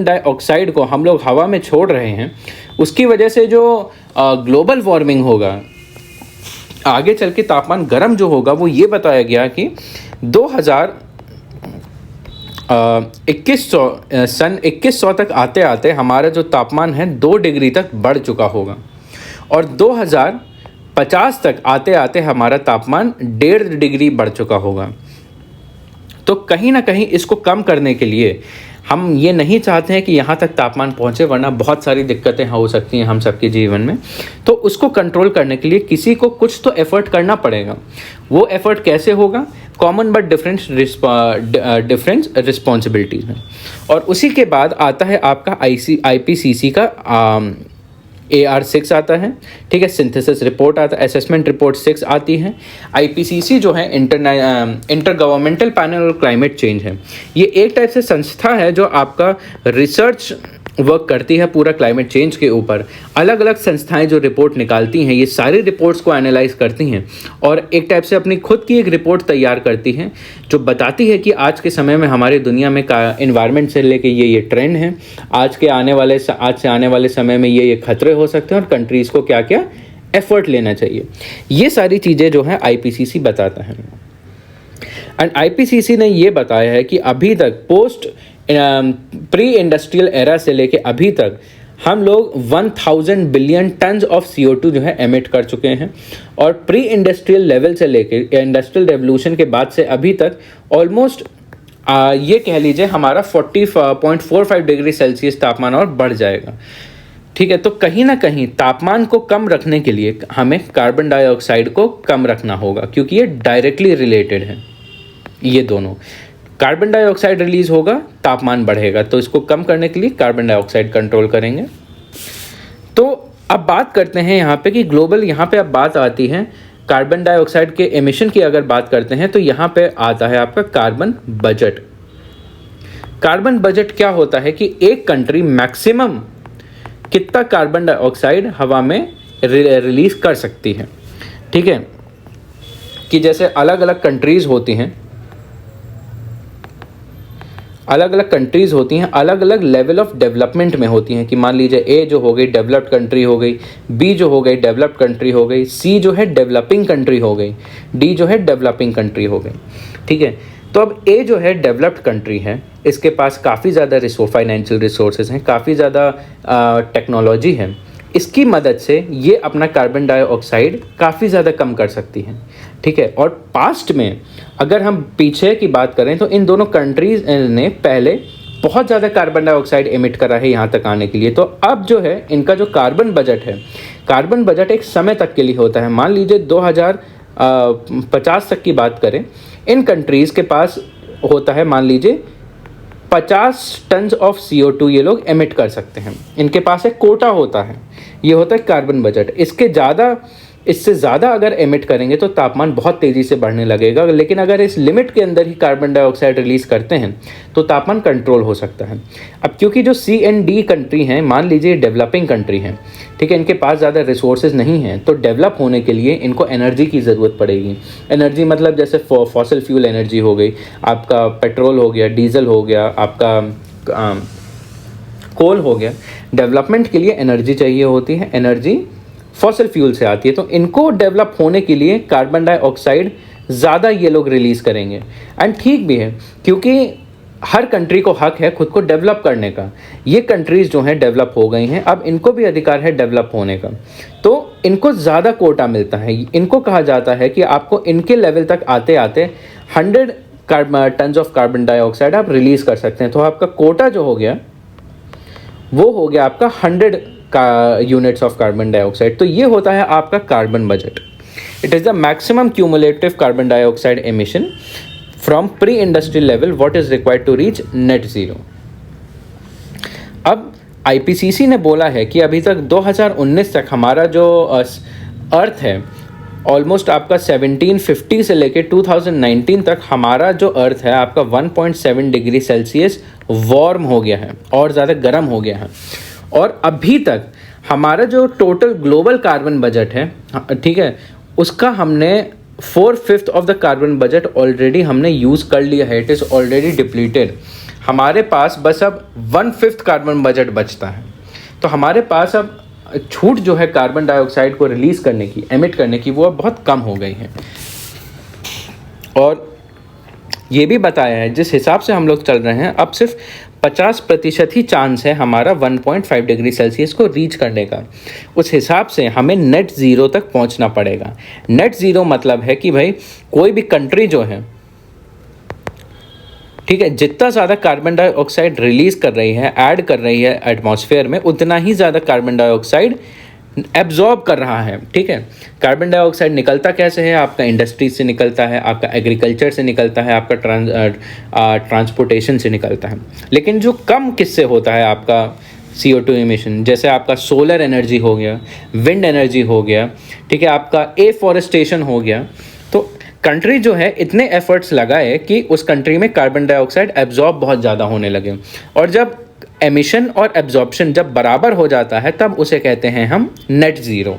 डाइऑक्साइड को हम लोग हवा में छोड़ रहे हैं, उसकी वजह से जो ग्लोबल वार्मिंग होगा, आगे चल के तापमान गर्म जो होगा, वो ये बताया गया कि 2100 तक आते आते हमारा जो तापमान है 2 डिग्री तक बढ़ चुका होगा, और 2050 तक आते आते हमारा तापमान 1.5 डिग्री बढ़ चुका होगा। तो कहीं ना कहीं इसको कम करने के लिए हम ये नहीं चाहते हैं कि यहाँ तक तापमान पहुँचे, वरना बहुत सारी दिक्कतें हो सकती हैं हम सबके जीवन में। तो उसको कंट्रोल करने के लिए किसी को कुछ तो एफर्ट करना पड़ेगा। वो एफर्ट कैसे होगा? कॉमन बट डिफरेंट रिस्पॉन्सिबिलिटीज़ में। और उसी के बाद आता है आपका IPCC का AR6 आता है, ठीक है, सिंथेसिस रिपोर्ट आता है, असेसमेंट रिपोर्ट 6 आती है। IPCC जो है इंटर गवर्नमेंटल पैनल और क्लाइमेट चेंज है, ये एक टाइप से संस्था है जो आपका रिसर्च वर्क करती है पूरा क्लाइमेट चेंज के ऊपर। अलग अलग संस्थाएं जो रिपोर्ट निकालती हैं, ये सारी रिपोर्ट्स को एनालाइज करती हैं और एक टाइप से अपनी खुद की एक रिपोर्ट तैयार करती हैं जो बताती है कि आज के समय में हमारी दुनिया में इन्वायरमेंट से लेके ये ट्रेंड है, आज से आने वाले समय में ये खतरे हो सकते हैं और कंट्रीज़ को क्या क्या एफर्ट लेना चाहिए। ये सारी चीज़ें जो है आईपीसीसी बताता है। एंड आईपीसीसी ने ये बताया है कि अभी तक पोस्ट प्री इंडस्ट्रियल एरा से लेके अभी तक हम लोग 1000 बिलियन टन्स ऑफ CO2 जो है एमिट कर चुके हैं, और प्री इंडस्ट्रियल लेवल से लेके इंडस्ट्रियल रेवोल्यूशन के बाद से अभी तक ऑलमोस्ट ये कह लीजिए हमारा 40.45 डिग्री सेल्सियस तापमान और बढ़ जाएगा। ठीक है, तो कहीं ना कहीं तापमान को कम रखने के लिए हमें कार्बन डाइऑक्साइड को कम रखना होगा, क्योंकि ये डायरेक्टली रिलेटेड है। ये दोनों, कार्बन डाइऑक्साइड रिलीज होगा, तापमान बढ़ेगा, तो इसको कम करने के लिए कार्बन डाइऑक्साइड कंट्रोल करेंगे। तो अब बात करते हैं यहाँ पे कि ग्लोबल, यहाँ पे अब बात आती है कार्बन डाइऑक्साइड के एमिशन की अगर बात करते हैं तो यहाँ पे आता है आपका कार्बन बजट। कार्बन बजट क्या होता है कि एक कंट्री मैक्सिमम कितना कार्बन डाइऑक्साइड हवा में रिलीज कर सकती है। ठीक है, कि जैसे अलग अलग कंट्रीज़ होती हैं, अलग अलग लेवल ऑफ डेवलपमेंट में होती हैं। कि मान लीजिए ए जो हो गई डेवलप्ड कंट्री हो गई, बी जो हो गई डेवलप्ड कंट्री हो गई, सी जो है डेवलपिंग कंट्री हो गई, डी जो है डेवलपिंग कंट्री हो गई। ठीक है, तो अब ए जो है डेवलप्ड कंट्री है, इसके पास काफ़ी ज़्यादा फाइनेंशियल रिसोर्सेज हैं, काफ़ी ज़्यादा टेक्नोलॉजी है, इसकी मदद से ये अपना कार्बन डाइऑक्साइड काफ़ी ज़्यादा कम कर सकती हैं। ठीक है, और पास्ट में अगर हम पीछे की बात करें तो इन दोनों कंट्रीज़ ने पहले बहुत ज़्यादा कार्बन डाइऑक्साइड एमिट करा है यहाँ तक आने के लिए। तो अब जो है इनका जो कार्बन बजट है, कार्बन बजट एक समय तक के लिए होता है। मान लीजिए 2050 तक की बात करें, इन कंट्रीज़ के पास होता है मान लीजिए 50 टन ऑफ CO2 ये लोग एमिट कर सकते हैं। इनके पास एक कोटा होता है, ये होता है कार्बन बजट। इससे ज़्यादा अगर एमिट करेंगे तो तापमान बहुत तेज़ी से बढ़ने लगेगा, लेकिन अगर इस लिमिट के अंदर ही कार्बन डाइऑक्साइड रिलीज़ करते हैं तो तापमान कंट्रोल हो सकता है। अब क्योंकि जो C&D कंट्री हैं, मान लीजिए डेवलपिंग कंट्री हैं, ठीक है, इनके पास ज़्यादा रिसोर्सेज नहीं हैं, तो डेवलप होने के लिए इनको एनर्जी की ज़रूरत पड़ेगी। एनर्जी मतलब जैसे फॉसिल फ्यूल एनर्जी हो गई, आपका पेट्रोल हो गया, डीजल हो गया, आपका कोल हो गया। डेवलपमेंट के लिए एनर्जी चाहिए होती है, एनर्जी फॉसिल फ्यूल से आती है, तो इनको डेवलप होने के लिए कार्बन डाइऑक्साइड ज़्यादा ये लोग रिलीज़ करेंगे। एंड ठीक भी है, क्योंकि हर कंट्री को हक है खुद को डेवलप करने का। ये कंट्रीज़ जो हैं डेवलप हो गई हैं, अब इनको भी अधिकार है डेवलप होने का, तो इनको ज़्यादा कोटा मिलता है। इनको कहा जाता है कि आपको इनके लेवल तक आते आते 100 टन ऑफ कार्बन डाइऑक्साइड आप रिलीज़ कर सकते हैं। तो आपका कोटा जो हो गया वो हो गया आपका 100 का यूनिट्स ऑफ कार्बन डाइऑक्साइड। तो ये होता है आपका carbon budget. It is the maximum cumulative carbon dioxide emission from pre industrial level what is required to reach net zero. अब आईपीसीसी ने बोला है कि अभी तक 2019 तक हमारा जो अर्थ है, ऑलमोस्ट आपका 1750 से लेके 2019 तक हमारा जो अर्थ है आपका 1.7 डिग्री सेल्सियस वार्म हो गया है और ज़्यादा गर्म हो गया है। और अभी तक हमारा जो टोटल ग्लोबल कार्बन बजट है, ठीक है, उसका हमने 4/5 of the carbon budget already हमने यूज़ कर लिया है। It is already depleted. हमारे पास बस अब 1/5 कार्बन बजट बचता है। तो हमारे पास अब छूट जो है कार्बन डाइऑक्साइड को रिलीज़ करने की, एमिट करने की, वो अब बहुत कम हो गई है। और ये भी बताया है जिस हिसाब से हम लोग चल रहे हैं, अब सिर्फ 50% ही चांस है हमारा 1.5 डिग्री सेल्सियस को रीच करने का। उस हिसाब से हमें नेट ज़ीरो तक पहुंचना पड़ेगा। नेट ज़ीरो मतलब है कि भाई कोई भी कंट्री जो है, ठीक है, जितना ज़्यादा कार्बन डाइऑक्साइड रिलीज़ कर रही है, ऐड कर रही है एटमॉस्फेयर में, उतना ही ज़्यादा कार्बन डाइऑक्साइड एब्जॉर्ब कर रहा है। ठीक है, कार्बन डाइऑक्साइड निकलता कैसे है? आपका इंडस्ट्री से निकलता है, आपका एग्रीकल्चर से निकलता है, आपका ट्रांसपोर्टेशन से निकलता है। लेकिन जो कम किससे होता है आपका CO2 एमिशन, जैसे आपका सोलर एनर्जी हो गया, विंड एनर्जी हो गया, ठीक है, आपका एफॉरेस्टेशन हो गया। तो कंट्री जो है इतने एफर्ट्स लगाए कि उस कंट्री में कार्बन डाइऑक्साइड एब्जॉर्ब बहुत ज़्यादा होने लगे। और जब एमिशन और एब्जॉर्प्शन जब बराबर हो जाता है तब उसे कहते हैं हम नेट ज़ीरो।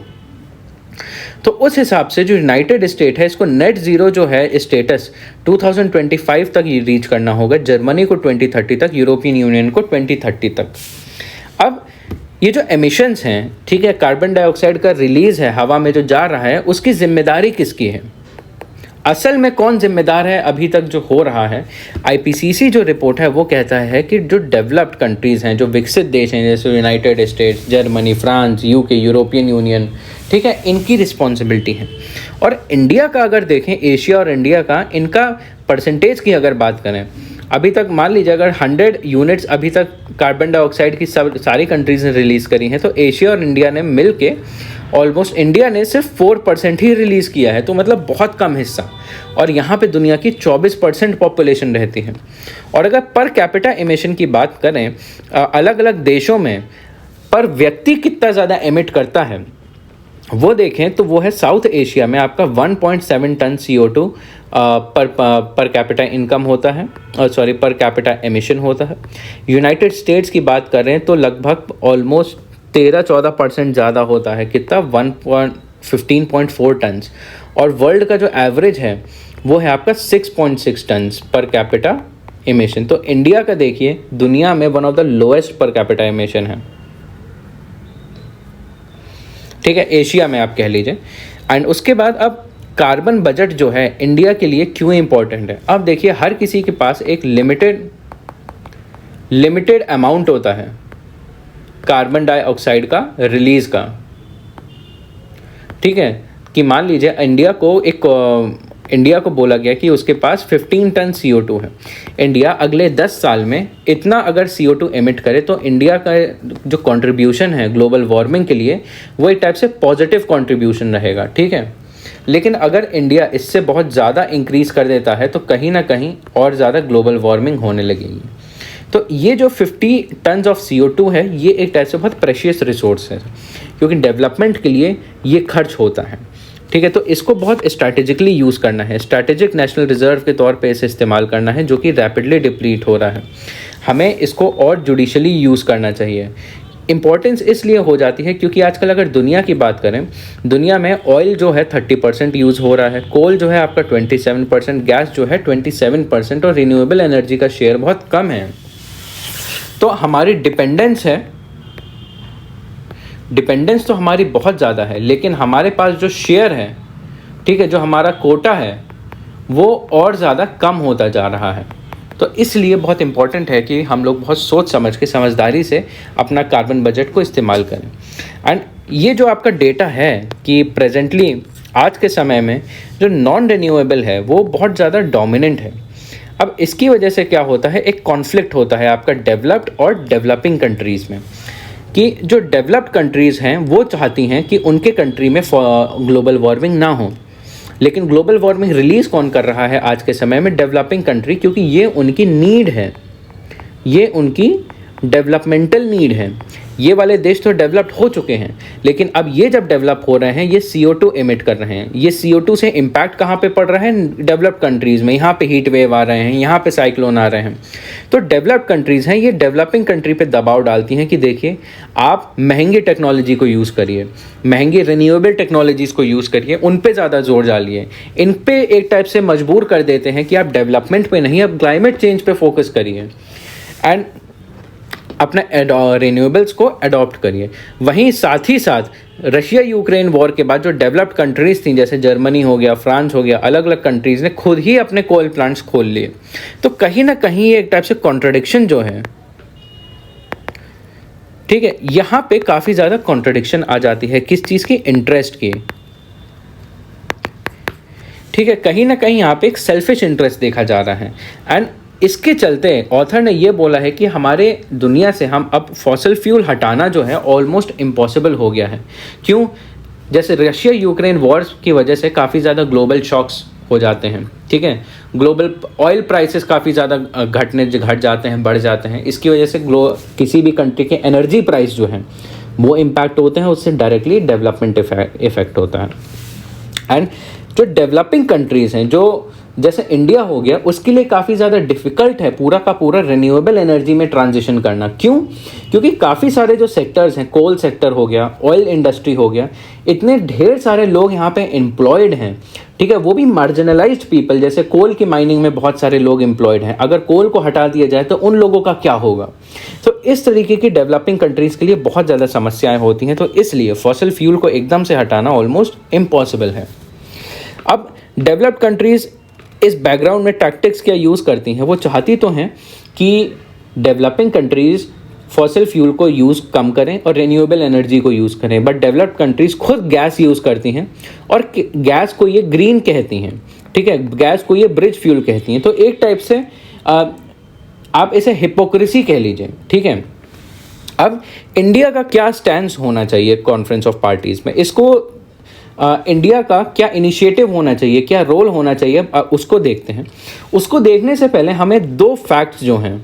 तो उस हिसाब से जो यूनाइटेड स्टेट है, इसको नेट ज़ीरो जो है स्टेटस 2025 तक रीच करना होगा, जर्मनी को 2030 तक, यूरोपियन यूनियन को 2030 तक। अब ये जो एमिशंस हैं, ठीक है, कार्बन डाइऑक्साइड का रिलीज़ है हवा में जो जा रहा है, उसकी जिम्मेदारी किसकी है? असल में कौन जिम्मेदार है अभी तक जो हो रहा है? आईपीसीसी जो रिपोर्ट है वो कहता है कि जो डेवलप्ड कंट्रीज़ हैं, जो विकसित देश हैं जैसे United states, Germany, France, UK, European union, ठीक है, इनकी रिस्पॉन्सिबिलिटी है। और इंडिया का अगर देखें, एशिया और इंडिया का, इनका परसेंटेज की अगर बात करें, अभी तक मान लीजिए अगर 100 यूनिट्स अभी तक कार्बन डाइऑक्साइड की सारी कंट्रीज़ ने रिलीज़ करी हैं, तो एशिया और इंडिया ने मिल के ऑलमोस्ट, इंडिया ने सिर्फ 4% ही रिलीज़ किया है, तो मतलब बहुत कम हिस्सा। और यहाँ पे दुनिया की 24% पॉपुलेशन रहती है। और अगर पर कैपिटा एमिशन की बात करें, अलग अलग देशों में पर व्यक्ति कितना ज़्यादा एमिट करता है वो देखें, तो वो है साउथ एशिया में आपका 1.7 ton CO2 per capita income होता है, सॉरी पर कैपिटा एमिशन होता है। यूनाइटेड स्टेट्स की बात कर रहे हैं तो लगभग ऑलमोस्ट 13-14% ज़्यादा होता है, कितना 15.4 टन्स। और वर्ल्ड का जो एवरेज है वो है आपका 6.6 टन्स पर कैपिटा एमिशन। तो इंडिया का देखिए दुनिया में one of the lowest per capita emission है, ठीक है, एशिया में आप कह लीजिए। एंड उसके बाद अब कार्बन बजट जो है इंडिया के लिए क्यों इम्पोर्टेंट है? अब देखिए हर किसी के पास एक लिमिटेड अमाउंट होता है कार्बन डाइऑक्साइड का रिलीज़ का, ठीक है, कि मान लीजिए इंडिया को बोला गया कि उसके पास 15 टन CO2 है। इंडिया अगले 10 साल में इतना अगर CO2 एमिट करे तो इंडिया का जो कंट्रीब्यूशन है ग्लोबल वार्मिंग के लिए वो एक टाइप से पॉजिटिव कंट्रीब्यूशन रहेगा, ठीक है। लेकिन अगर इंडिया इससे बहुत ज़्यादा इंक्रीज़ कर देता है तो कहीं ना कहीं और ज़्यादा ग्लोबल वार्मिंग होने लगेगी। तो ये जो 50 टन्स ऑफ CO2 है ये एक टाइप से बहुत प्रेशियस रिसोर्स है, क्योंकि डेवलपमेंट के लिए ये खर्च होता है, ठीक है। तो इसको बहुत स्ट्रैटेजिकली यूज़ करना है, स्ट्रैटेजिक नेशनल रिजर्व के तौर पे इसे इस्तेमाल करना है, जो कि रैपिडली डिप्लीट हो रहा है। हमें इसको और जुडिशली यूज़ करना चाहिए। इम्पॉर्टेंस इसलिए हो जाती है क्योंकि आजकल अगर दुनिया की बात करें, दुनिया में ऑयल जो है 30% यूज़ हो रहा है, कोल जो है आपका 27%, गैस जो है 27% और रिन्यूएबल एनर्जी का शेयर बहुत कम है। तो हमारी डिपेंडेंस तो हमारी बहुत ज़्यादा है, लेकिन हमारे पास जो शेयर है, ठीक है, जो हमारा कोटा है वो और ज़्यादा कम होता जा रहा है। तो इसलिए बहुत इम्पॉर्टेंट है कि हम लोग बहुत सोच समझ के, समझदारी से अपना कार्बन बजट को इस्तेमाल करें। एंड ये जो आपका डेटा है कि प्रेजेंटली आज के समय में जो नॉन रिन्यूएबल है वो बहुत ज़्यादा डोमिनेंट है। अब इसकी वजह से क्या होता है, एक कॉन्फ्लिक्ट होता है आपका डेवलप्ड और डेवलपिंग कंट्रीज़ में, कि जो डेवलप्ड कंट्रीज़ हैं वो चाहती हैं कि उनके कंट्री में ग्लोबल वार्मिंग ना हो, लेकिन ग्लोबल वार्मिंग रिलीज़ कौन कर रहा है आज के समय में? डेवलपिंग कंट्री, क्योंकि ये उनकी नीड है, ये उनकी डेवलपमेंटल नीड है। ये वाले देश तो डेवलप्ड हो चुके हैं, लेकिन अब ये जब डेवलप हो रहे हैं ये CO2 एमिट कर रहे हैं। ये CO2 से इम्पैक्ट कहाँ पे पड़ रहा है? डेवलप्ड कंट्रीज़ में। यहाँ पे हीट वेव आ रहे हैं, यहाँ पे साइक्लोन आ रहे हैं। तो डेवलप्ड कंट्रीज़ हैं, ये डेवलपिंग कंट्री पे दबाव डालती हैं कि देखिए आप महंगी टेक्नोलॉजी को यूज़ करिए, महंगी रिन्यूएबल टेक्नोलॉजीज़ को यूज़ करिए, उन पर ज़्यादा जोर डालिए। इन पे एक टाइप से मजबूर कर देते हैं कि आप डेवलपमेंट पे नहीं, अब क्लाइमेट चेंज पे फोकस करिए एंड अपना रिन्यूएबल्स को अडॉप्ट करिए। वहीं साथ ही साथ रशिया यूक्रेन वॉर के बाद जो डेवलप्ड कंट्रीज़ थी, जैसे जर्मनी हो गया, फ्रांस हो गया, अलग अलग कंट्रीज़ ने खुद ही अपने कोल प्लांट्स खोल लिए। तो कहीं ना कहीं ये एक टाइप से कॉन्ट्रडिक्शन जो है, ठीक है, यहाँ पे काफ़ी ज़्यादा कॉन्ट्रडिक्शन आ जाती है। किस चीज़ की? इंटरेस्ट की, ठीक है। कहीं ना कहीं यहाँ पे एक सेल्फिश इंटरेस्ट देखा जा रहा है। एंड इसके चलते ऑथर ने ये बोला है कि हमारे दुनिया से हम अब फॉसिल फ्यूल हटाना जो है ऑलमोस्ट इम्पॉसिबल हो गया है। क्यों? जैसे रशिया यूक्रेन वॉर्स की वजह से काफ़ी ज़्यादा ग्लोबल शॉक्स हो जाते हैं, ठीक है। ग्लोबल ऑयल प्राइसेस काफ़ी ज़्यादा घट जाते हैं, बढ़ जाते हैं। इसकी वजह से किसी भी कंट्री के एनर्जी प्राइस जो हैं वो इम्पैक्ट होते हैं, उससे डायरेक्टली डेवलपमेंट इफेक्ट होता है। एंड जो डेवलपिंग कंट्रीज़ हैं, जो जैसे इंडिया हो गया, उसके लिए काफ़ी ज़्यादा डिफ़िकल्ट है पूरा का पूरा रिन्यूएबल एनर्जी में ट्रांजिशन करना। क्यों? क्योंकि काफ़ी सारे जो सेक्टर्स हैं, कोल सेक्टर हो गया, ऑयल इंडस्ट्री हो गया, इतने ढेर सारे लोग यहाँ पे एम्प्लॉयड हैं, ठीक है, वो भी मार्जिनलाइज्ड पीपल। जैसे कोल की माइनिंग में बहुत सारे लोग एम्प्लॉयड हैं, अगर कोल को हटा दिया जाए तो उन लोगों का क्या होगा? तो इस तरीके की डेवलपिंग कंट्रीज़ के लिए बहुत ज़्यादा समस्याएं होती हैं। तो इसलिए फॉसिल फ्यूल को एकदम से हटाना ऑलमोस्ट इम्पॉसिबल है। अब डेवलप्ड कंट्रीज़ इस बैकग्राउंड में टैक्टिक्स क्या यूज़ करती हैं? वो चाहती तो हैं कि डेवलपिंग कंट्रीज़ फॉसिल फ्यूल को यूज़ कम करें और रिन्यूएबल एनर्जी को यूज़ करें, बट डेवलप्ड कंट्रीज़ खुद गैस यूज़ करती हैं और गैस को ये ग्रीन कहती हैं, ठीक है, गैस को ये ब्रिज फ्यूल कहती हैं। तो एक टाइप से आप इसे हिपोक्रेसी कह लीजिए, ठीक है। अब इंडिया का क्या स्टैंड होना चाहिए कॉन्फ्रेंस ऑफ पार्टीज़ में? इसको इंडिया का क्या इनिशिएटिव होना चाहिए, क्या रोल होना चाहिए, उसको देखते हैं। उसको देखने से पहले हमें दो फैक्ट्स जो हैं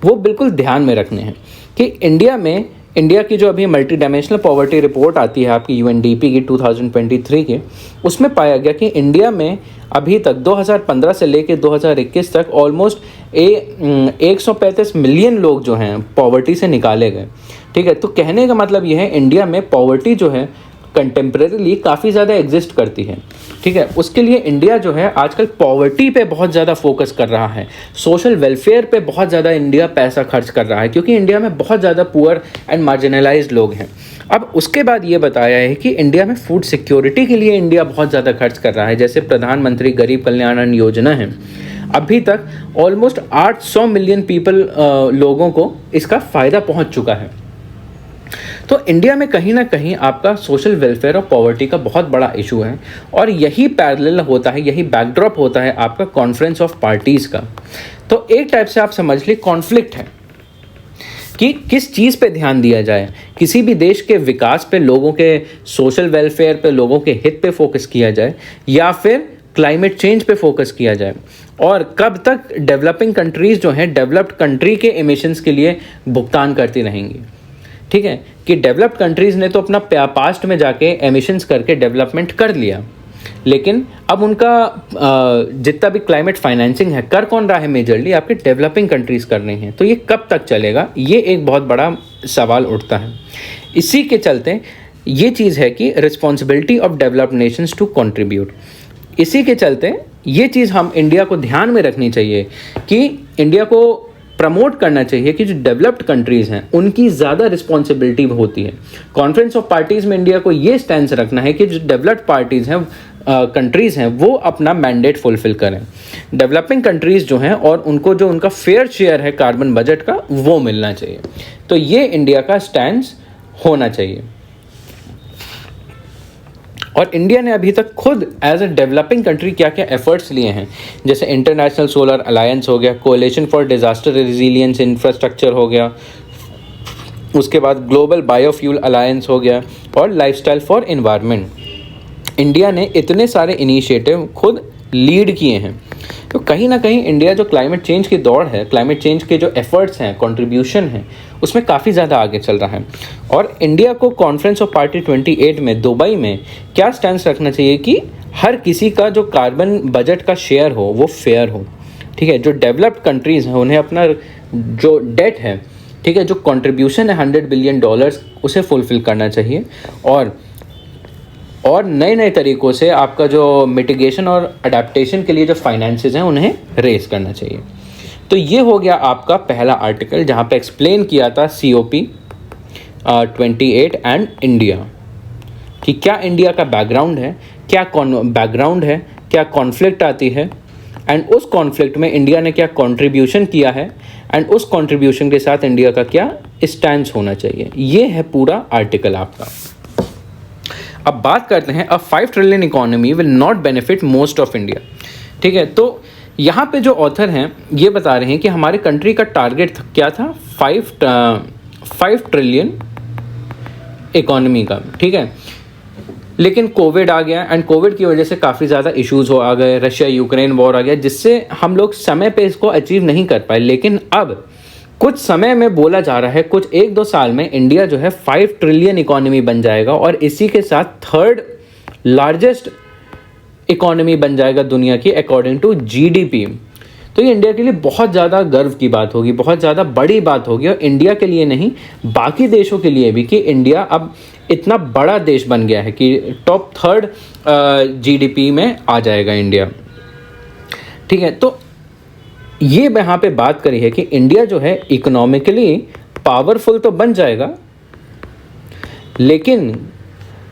वो बिल्कुल ध्यान में रखने हैं कि इंडिया की जो अभी मल्टी डायमेंशनल पॉवर्टी रिपोर्ट आती है आपकी यूएनडीपी की 2023 की, उसमें पाया गया कि इंडिया में अभी तक 2015 से लेकर 2021 तक ऑलमोस्ट 135 मिलियन लोग जो हैं पॉवर्टी से निकाले गए, ठीक है। तो कहने का मतलब यह है इंडिया में पॉवर्टी जो है कंटेम्प्रेरीली काफ़ी ज़्यादा एग्जिस्ट करती है, ठीक है। उसके लिए इंडिया जो है आजकल पॉवर्टी पे बहुत ज़्यादा फोकस कर रहा है, सोशल वेलफेयर पे बहुत ज़्यादा इंडिया पैसा खर्च कर रहा है, क्योंकि इंडिया में बहुत ज़्यादा पुअर एंड मार्जिनलाइज्ड लोग हैं। अब उसके बाद ये बताया है कि इंडिया में फूड सिक्योरिटी के लिए इंडिया बहुत ज़्यादा खर्च कर रहा है। जैसे प्रधानमंत्री गरीब कल्याण अन्न योजना है, अभी तक ऑलमोस्ट 800 मिलियन लोगों को इसका फ़ायदा पहुँच चुका है। तो इंडिया में कहीं ना कहीं आपका सोशल वेलफेयर और पॉवर्टी का बहुत बड़ा इशू है, और यही पैरेलल होता है, यही बैकड्रॉप होता है आपका कॉन्फ्रेंस ऑफ पार्टीज़ का। तो एक टाइप से आप समझ लीजिए कॉन्फ्लिक्ट है कि किस चीज़ पे ध्यान दिया जाए। किसी भी देश के विकास पे, लोगों के सोशल वेलफेयर पे, लोगों के हित पे फोकस किया जाए, या फिर क्लाइमेट चेंज पे फोकस किया जाए, और कब तक डेवलपिंग कंट्रीज़ जो हैं डेवलप्ड कंट्री के एमिशंस के लिए भुगतान करती रहेंगी, ठीक है। कि डेवलप्ड कंट्रीज़ ने तो अपना पास्ट में जाके एमिशंस करके डेवलपमेंट कर लिया, लेकिन अब उनका जितना भी क्लाइमेट फाइनेंसिंग है कर कौन रहा है? मेजरली आपके डेवलपिंग कंट्रीज़ कर रही हैं। तो ये कब तक चलेगा, ये एक बहुत बड़ा सवाल उठता है। इसी के चलते ये चीज़ है कि responsibility of developed nations to contribute. इसी के चलते ये चीज़ हम इंडिया को ध्यान में रखनी चाहिए कि इंडिया को प्रमोट करना चाहिए कि जो डेवलप्ड कंट्रीज़ हैं उनकी ज़्यादा रिस्पॉन्सिबिलिटी होती है। कॉन्फ्रेंस ऑफ पार्टीज़ में इंडिया को ये स्टैंड रखना है कि जो डेवलप्ड पार्टीज़ हैं, कंट्रीज़ हैं, वो अपना मैंडेट फुलफिल करें। डेवलपिंग कंट्रीज़ जो हैं और उनको जो उनका फेयर शेयर है कार्बन बजट का, वो मिलना चाहिए। तो ये इंडिया का स्टैंड होना चाहिए। और इंडिया ने अभी तक खुद एज ए डेवलपिंग कंट्री क्या क्या एफर्ट्स लिए हैं, जैसे इंटरनेशनल सोलर अलायंस हो गया, coalition for disaster resilience infrastructure हो गया, उसके बाद ग्लोबल बायोफ्यूल अलायंस हो गया, और लाइफस्टाइल फॉर एनवायरनमेंट। इंडिया ने इतने सारे इनिशिएटिव खुद लीड किए हैं। तो कहीं ना कहीं इंडिया जो क्लाइमेट चेंज की दौड़ है, क्लाइमेट चेंज के जो एफर्ट्स हैं, कंट्रीब्यूशन है, उसमें काफ़ी ज़्यादा आगे चल रहा है। और इंडिया को कॉन्फ्रेंस ऑफ पार्टी 28 में दुबई में क्या स्टैंड रखना चाहिए कि हर किसी का जो कार्बन बजट का शेयर हो वो फेयर हो, ठीक है। जो डेवलप्ड कंट्रीज़ हैं उन्हें अपना जो डेट है, ठीक है, जो कंट्रीब्यूशन है $100 बिलियन, उसे फुलफ़िल करना चाहिए, और नए नए तरीक़ों से आपका जो मिटिगेशन और अडेप्टेशन के लिए जो फाइनेंसेस हैं उन्हें रेज करना चाहिए। तो ये हो गया आपका पहला आर्टिकल जहाँ पे एक्सप्लेन किया था COP 28 एंड इंडिया, कि क्या इंडिया का बैकग्राउंड है, क्या कॉन्फ्लिक्ट आती है, एंड उस कॉन्फ्लिक्ट में इंडिया ने क्या कंट्रीब्यूशन किया है, एंड उस कंट्रीब्यूशन के साथ इंडिया का क्या स्टैंड होना चाहिए। ये है पूरा आर्टिकल आपका। अब बात करते हैं, अ 5 trillion economy will not benefit most of India, ठीक है। तो यहाँ पे जो ऑथर हैं ये बता रहे हैं कि हमारे कंट्री का टारगेट क्या था, 5 ट्रिलियन इकोनॉमी का, ठीक है। लेकिन कोविड आ गया, एंड कोविड की वजह से काफ़ी ज़्यादा इश्यूज़ आ गए, रशिया यूक्रेन वॉर आ गया, जिससे हम लोग समय पे इसको अचीव नहीं कर पाए। लेकिन अब कुछ समय में बोला जा रहा है, कुछ 1-2 साल में इंडिया जो है 5 ट्रिलियन इकोनॉमी बन जाएगा, और इसी के साथ 3rd लार्जेस्ट इकोनॉमी बन जाएगा दुनिया की अकॉर्डिंग टू जीडीपी। तो ये इंडिया के लिए बहुत ज़्यादा गर्व की बात होगी, बहुत ज़्यादा बड़ी बात होगी, और इंडिया के लिए नहीं बाकी देशों के लिए भी, कि इंडिया अब इतना बड़ा देश बन गया है कि टॉप 3 जीडीपी में आ जाएगा इंडिया। ठीक है, तो ये यहाँ पे बात करी है कि इंडिया जो है इकोनॉमिकली पावरफुल तो बन जाएगा, लेकिन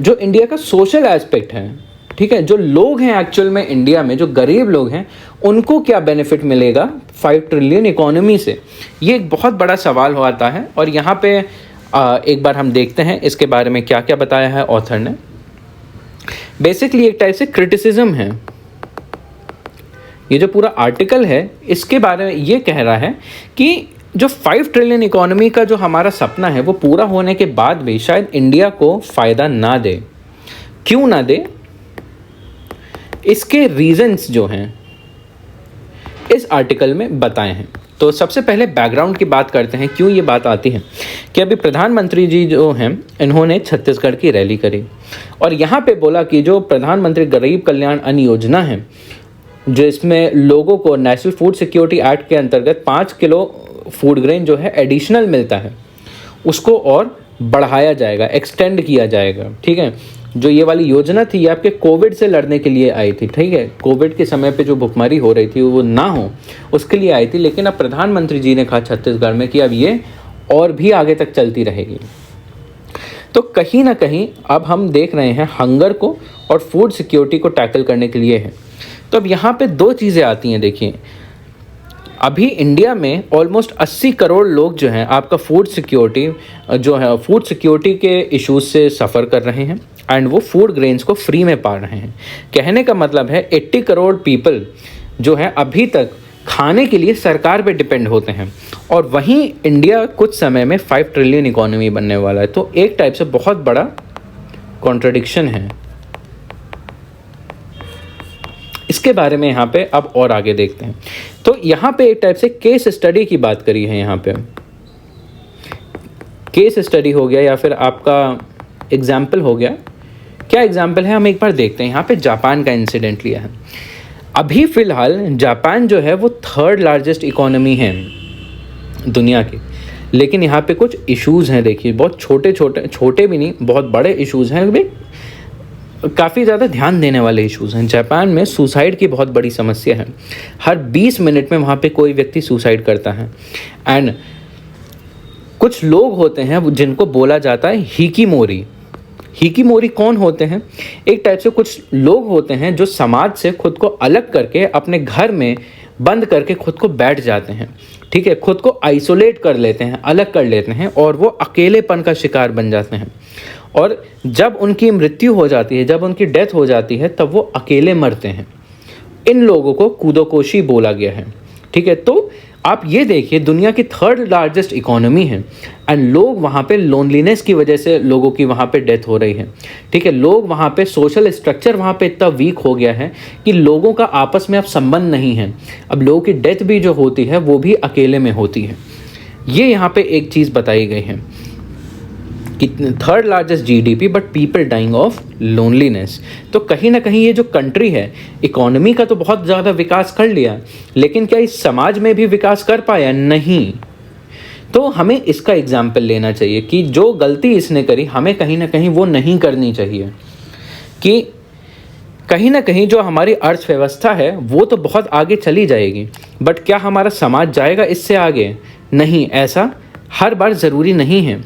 जो इंडिया का सोशल एस्पेक्ट है, ठीक है, जो लोग हैं एक्चुअल में इंडिया में, जो गरीब लोग हैं, उनको क्या बेनिफिट मिलेगा 5 ट्रिलियन इकोनॉमी से, ये एक बहुत बड़ा सवाल हो आता है। और यहाँ पे एक बार हम देखते हैं इसके बारे में क्या क्या बताया है ऑथर ने। बेसिकली एक टाइप से क्रिटिसिज्म है। ये जो पूरा आर्टिकल है इसके बारे में ये कह रहा है कि जो 5 ट्रिलियन इकोनॉमी का जो हमारा सपना है वो पूरा होने के बाद भी शायद इंडिया को फ़ायदा ना दे। क्यों ना दे, इसके रीजंस जो हैं इस आर्टिकल में बताए हैं। तो सबसे पहले बैकग्राउंड की बात करते हैं, क्यों ये बात आती है कि अभी प्रधानमंत्री जी जो हैं इन्होंने छत्तीसगढ़ की रैली करी और यहाँ पे बोला कि जो प्रधानमंत्री गरीब कल्याण अन्न योजना है, जो इसमें लोगों को नेशनल फूड सिक्योरिटी एक्ट के अंतर्गत 5 किलो फूड ग्रेन जो है एडिशनल मिलता है, उसको और बढ़ाया जाएगा, एक्सटेंड किया जाएगा। ठीक है, जो ये वाली योजना थी ये आपके कोविड से लड़ने के लिए आई थी। ठीक है, कोविड के समय पे जो भुखमरी हो रही थी वो ना हो उसके लिए आई थी, लेकिन अब प्रधानमंत्री जी ने कहा छत्तीसगढ़ में कि अब ये और भी आगे तक चलती रहेगी। तो कहीं ना कहीं अब हम देख रहे हैं हंगर को और फूड सिक्योरिटी को टैकल करने के लिए है। तो अब यहाँ पे 2 चीज़ें आती हैं। देखिए, अभी इंडिया में ऑलमोस्ट 80 करोड़ लोग जो हैं आपका फूड सिक्योरिटी के इश्यूज से सफ़र कर रहे हैं एंड वो फूड ग्रेन्स को फ्री में पा रहे हैं। कहने का मतलब है 80 करोड़ पीपल जो है अभी तक खाने के लिए सरकार पे डिपेंड होते हैं, और वहीं इंडिया कुछ समय में 5 ट्रिलियन इकोनॉमी बनने वाला है। तो एक टाइप से बहुत बड़ा कॉन्ट्रडिक्शन है। इसके बारे में यहाँ पे अब और आगे देखते हैं। तो यहाँ पे एक टाइप से केस स्टडी की बात करी है। यहाँ पे केस स्टडी हो गया या फिर आपका एग्जाम्पल हो गया। क्या एग्जाम्पल है हम एक बार देखते हैं। यहाँ पे जापान का इंसिडेंट लिया है। अभी फ़िलहाल जापान जो है वो 3rd लार्जेस्ट इकोनॉमी है दुनिया की, लेकिन यहाँ पे कुछ इश्यूज़ हैं। देखिए, बहुत छोटे भी नहीं, बहुत बड़े इश्यूज़ हैं, भी काफ़ी ज़्यादा ध्यान देने वाले इश्यूज़ हैं। जापान में सुसाइड की बहुत बड़ी समस्या है। हर 20 मिनट में वहाँ पे कोई व्यक्ति सुसाइड करता है। एंड कुछ लोग होते हैं जिनको बोला जाता है हिकिमोरी। हिकिमोरी कौन होते हैं? एक टाइप से कुछ लोग होते हैं जो समाज से खुद को अलग करके अपने घर में बंद करके खुद को बैठ जाते हैं। ठीक है, खुद को आइसोलेट कर लेते हैं, अलग कर लेते हैं, और वो अकेलेपन का शिकार बन जाते हैं। और जब उनकी मृत्यु हो जाती है, जब उनकी डेथ हो जाती है, तब वो अकेले मरते हैं। इन लोगों को कुदोकोशी बोला गया है। ठीक है, तो आप ये देखिए, दुनिया की 3rd लार्जेस्ट इकोनॉमी है एंड लोग वहाँ पे लोनलीनेस की वजह से लोगों की वहाँ पे डेथ हो रही है। ठीक है, लोग वहाँ पे सोशल स्ट्रक्चर वहाँ पे इतना वीक हो गया है कि लोगों का आपस में अब संबंध नहीं है। अब लोगों की डेथ भी जो होती है वो भी अकेले में होती है। ये यहाँ पे एक चीज़ बताई गई है कि 3rd largest GDP but people dying of loneliness. तो कहीं ना कहीं ये जो कंट्री है, इकोनॉमी का तो बहुत ज़्यादा विकास कर लिया, लेकिन क्या इस समाज में भी विकास कर पाया? नहीं। तो हमें इसका एग्जाम्पल लेना चाहिए कि जो गलती इसने करी हमें कहीं ना कहीं वो नहीं करनी चाहिए। कि कहीं ना कहीं जो हमारी अर्थव्यवस्था है वो तो बहुत आगे चली जाएगी, बट क्या हमारा समाज जाएगा इससे आगे? नहीं, ऐसा हर बार ज़रूरी नहीं है।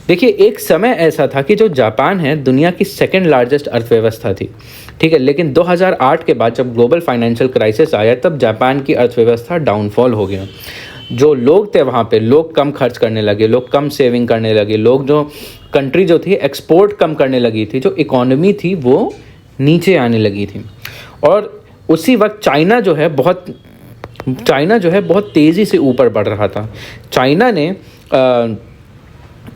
देखिए, एक समय ऐसा था कि जो जापान है दुनिया की 2nd लार्जेस्ट अर्थव्यवस्था थी। ठीक है, लेकिन 2008 के बाद जब ग्लोबल फाइनेंशियल क्राइसिस आया तब जापान की अर्थव्यवस्था डाउनफॉल हो गया। जो लोग थे वहाँ पे, लोग कम खर्च करने लगे, लोग कम सेविंग करने लगे, लोग जो कंट्री जो थी एक्सपोर्ट कम करने लगी थी, जो इकोनॉमी थी वो नीचे आने लगी थी। और उसी वक्त चाइना जो है बहुत तेज़ी से ऊपर बढ़ रहा था। चाइना ने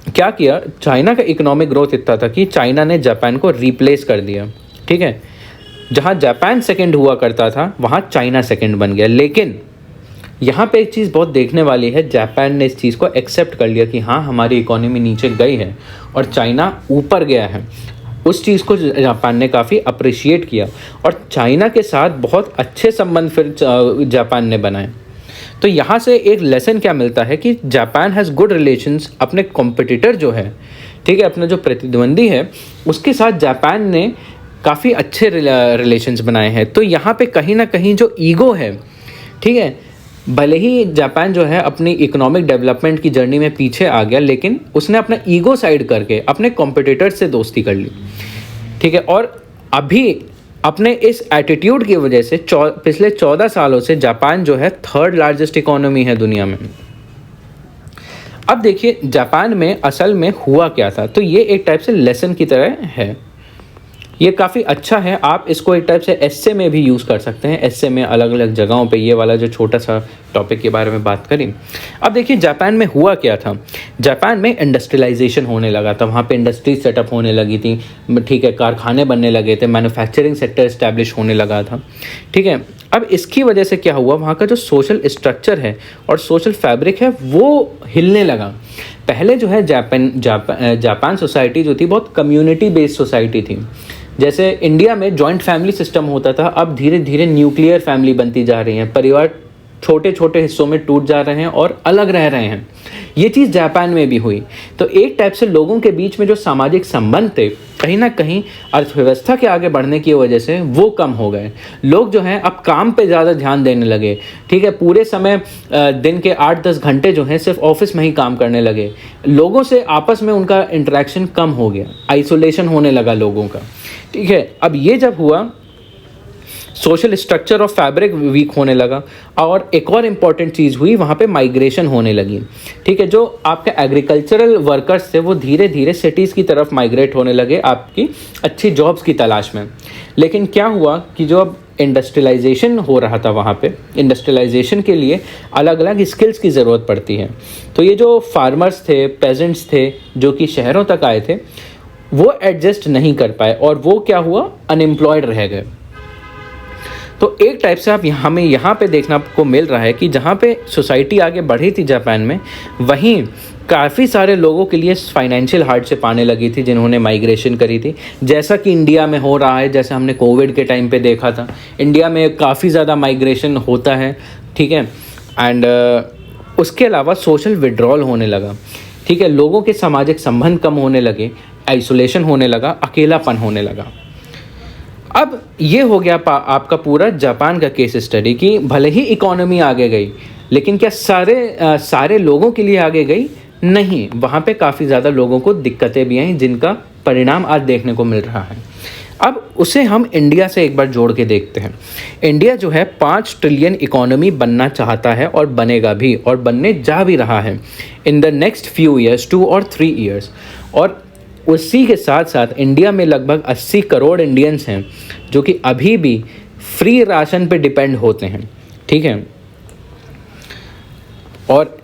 क्या किया, चाइना का इकोनॉमिक ग्रोथ इतना था कि चाइना ने जापान को रिप्लेस कर दिया। ठीक है, जहाँ जापान 2nd हुआ करता था वहाँ चाइना 2nd बन गया। लेकिन यहाँ पे एक चीज़ बहुत देखने वाली है, जापान ने इस चीज़ को एक्सेप्ट कर लिया कि हाँ, हमारी इकोनॉमी नीचे गई है और चाइना ऊपर गया है। उस चीज़ को जापान ने काफ़ी अप्रिशिएट किया और चाइना के साथ बहुत अच्छे संबंध फिर जापान ने बनाए। तो यहाँ से एक लेसन क्या मिलता है कि जापान हैज़ गुड रिलेशंस अपने कॉम्पिटिटर जो है, ठीक है, अपना जो प्रतिद्वंदी है उसके साथ जापान ने काफ़ी अच्छे रिलेशंस बनाए हैं। तो यहाँ पे कहीं ना कहीं जो ईगो है, ठीक है, भले ही जापान जो है अपनी इकोनॉमिक डेवलपमेंट की जर्नी में पीछे आ गया, लेकिन उसने अपना ईगो साइड करके अपने कॉम्पिटिटर से दोस्ती कर ली, ठीक है। और अभी अपने इस एटीट्यूड की वजह से पिछले 14 सालों से जापान जो है 3rd लार्जेस्ट इकोनॉमी है दुनिया में। अब देखिए जापान में असल में हुआ क्या था, तो ये एक टाइप से लेसन की तरह है, ये काफ़ी अच्छा है। आप इसको एक टाइप से एस्से में भी यूज़ कर सकते हैं, एस्से में अलग अलग जगहों पे ये वाला जो छोटा सा टॉपिक के बारे में बात करें। अब देखिए जापान में हुआ क्या था, जापान में इंडस्ट्रियलाइजेशन होने लगा था, वहाँ पे इंडस्ट्री सेटअप होने लगी थी, ठीक है, कारखाने बनने लगे थे, मैन्युफैक्चरिंग सेक्टर इस्टेब्लिश होने लगा था, ठीक है। अब इसकी वजह से क्या हुआ, वहाँ का जो सोशल स्ट्रक्चर है और सोशल फैब्रिक है वो हिलने लगा। पहले जो है जापान सोसाइटी जो थी बहुत कम्युनिटी बेस्ड सोसाइटी थी। जैसे इंडिया में जॉइंट फैमिली सिस्टम होता था, अब धीरे धीरे न्यूक्लियर फैमिली बनती जा रही हैं, परिवार छोटे छोटे हिस्सों में टूट जा रहे हैं और अलग रह रहे हैं। ये चीज़ जापान में भी हुई। तो एक टाइप से लोगों के बीच में जो सामाजिक संबंध थे कहीं ना कहीं अर्थव्यवस्था के आगे बढ़ने की वजह से वो कम हो गए। लोग जो हैं अब काम पे ज़्यादा ध्यान देने लगे, ठीक है, पूरे समय दिन के 8-10 घंटे जो हैं सिर्फ ऑफिस में ही काम करने लगे। लोगों से आपस में उनका इंटरेक्शन कम हो गया, आइसोलेशन होने लगा लोगों का, ठीक है। अब ये जब हुआ सोशल स्ट्रक्चर और फैब्रिक वीक होने लगा और एक और इम्पॉर्टेंट चीज़ हुई, वहाँ पे माइग्रेशन होने लगी, ठीक है। जो आपके एग्रीकल्चरल वर्कर्स थे वो धीरे धीरे सिटीज़ की तरफ माइग्रेट होने लगे आपकी अच्छी जॉब्स की तलाश में। लेकिन क्या हुआ कि जो अब इंडस्ट्रियलाइजेशन हो रहा था वहाँ पे, इंडस्ट्रियलाइजेशन के लिए अलग अलग स्किल्स की ज़रूरत पड़ती है। तो ये जो फार्मर्स थे, पेजेंट्स थे, जो कि शहरों तक आए थे, वो एडजस्ट नहीं कर पाए और वो क्या हुआ, अनएम्प्लॉयड रह गए। तो एक टाइप से आप हमें यहाँ पे देखना को मिल रहा है कि जहाँ पे सोसाइटी आगे बढ़ी थी जापान में, वहीं काफ़ी सारे लोगों के लिए फाइनेंशियल हार्डशिप आने लगी थी जिन्होंने माइग्रेशन करी थी, जैसा कि इंडिया में हो रहा है, जैसे हमने कोविड के टाइम पे देखा था। इंडिया में काफ़ी ज़्यादा माइग्रेशन होता है, ठीक है। एंड उसके अलावा सोशल विड्रॉल होने लगा, ठीक है, लोगों के सामाजिक संबंध कम होने लगे, आइसोलेशन होने लगा, अकेलापन होने लगा। अब ये हो गया आपका पूरा जापान का केस स्टडी कि भले ही इकोनॉमी आगे गई, लेकिन क्या सारे लोगों के लिए आगे गई? नहीं, वहाँ पे काफ़ी ज़्यादा लोगों को दिक्कतें भी आई जिनका परिणाम आज देखने को मिल रहा है। अब उसे हम इंडिया से एक बार जोड़ के देखते हैं। इंडिया जो है 5 ट्रिलियन इकोनॉमी बनना चाहता है और बनेगा भी, और बनने जा भी रहा है in the next few years, 2 और 3 ईयर्स। और उसी के साथ साथ इंडिया में लगभग 80 करोड़ इंडियंस हैं जो कि अभी भी फ्री राशन पे डिपेंड होते हैं, ठीक है। और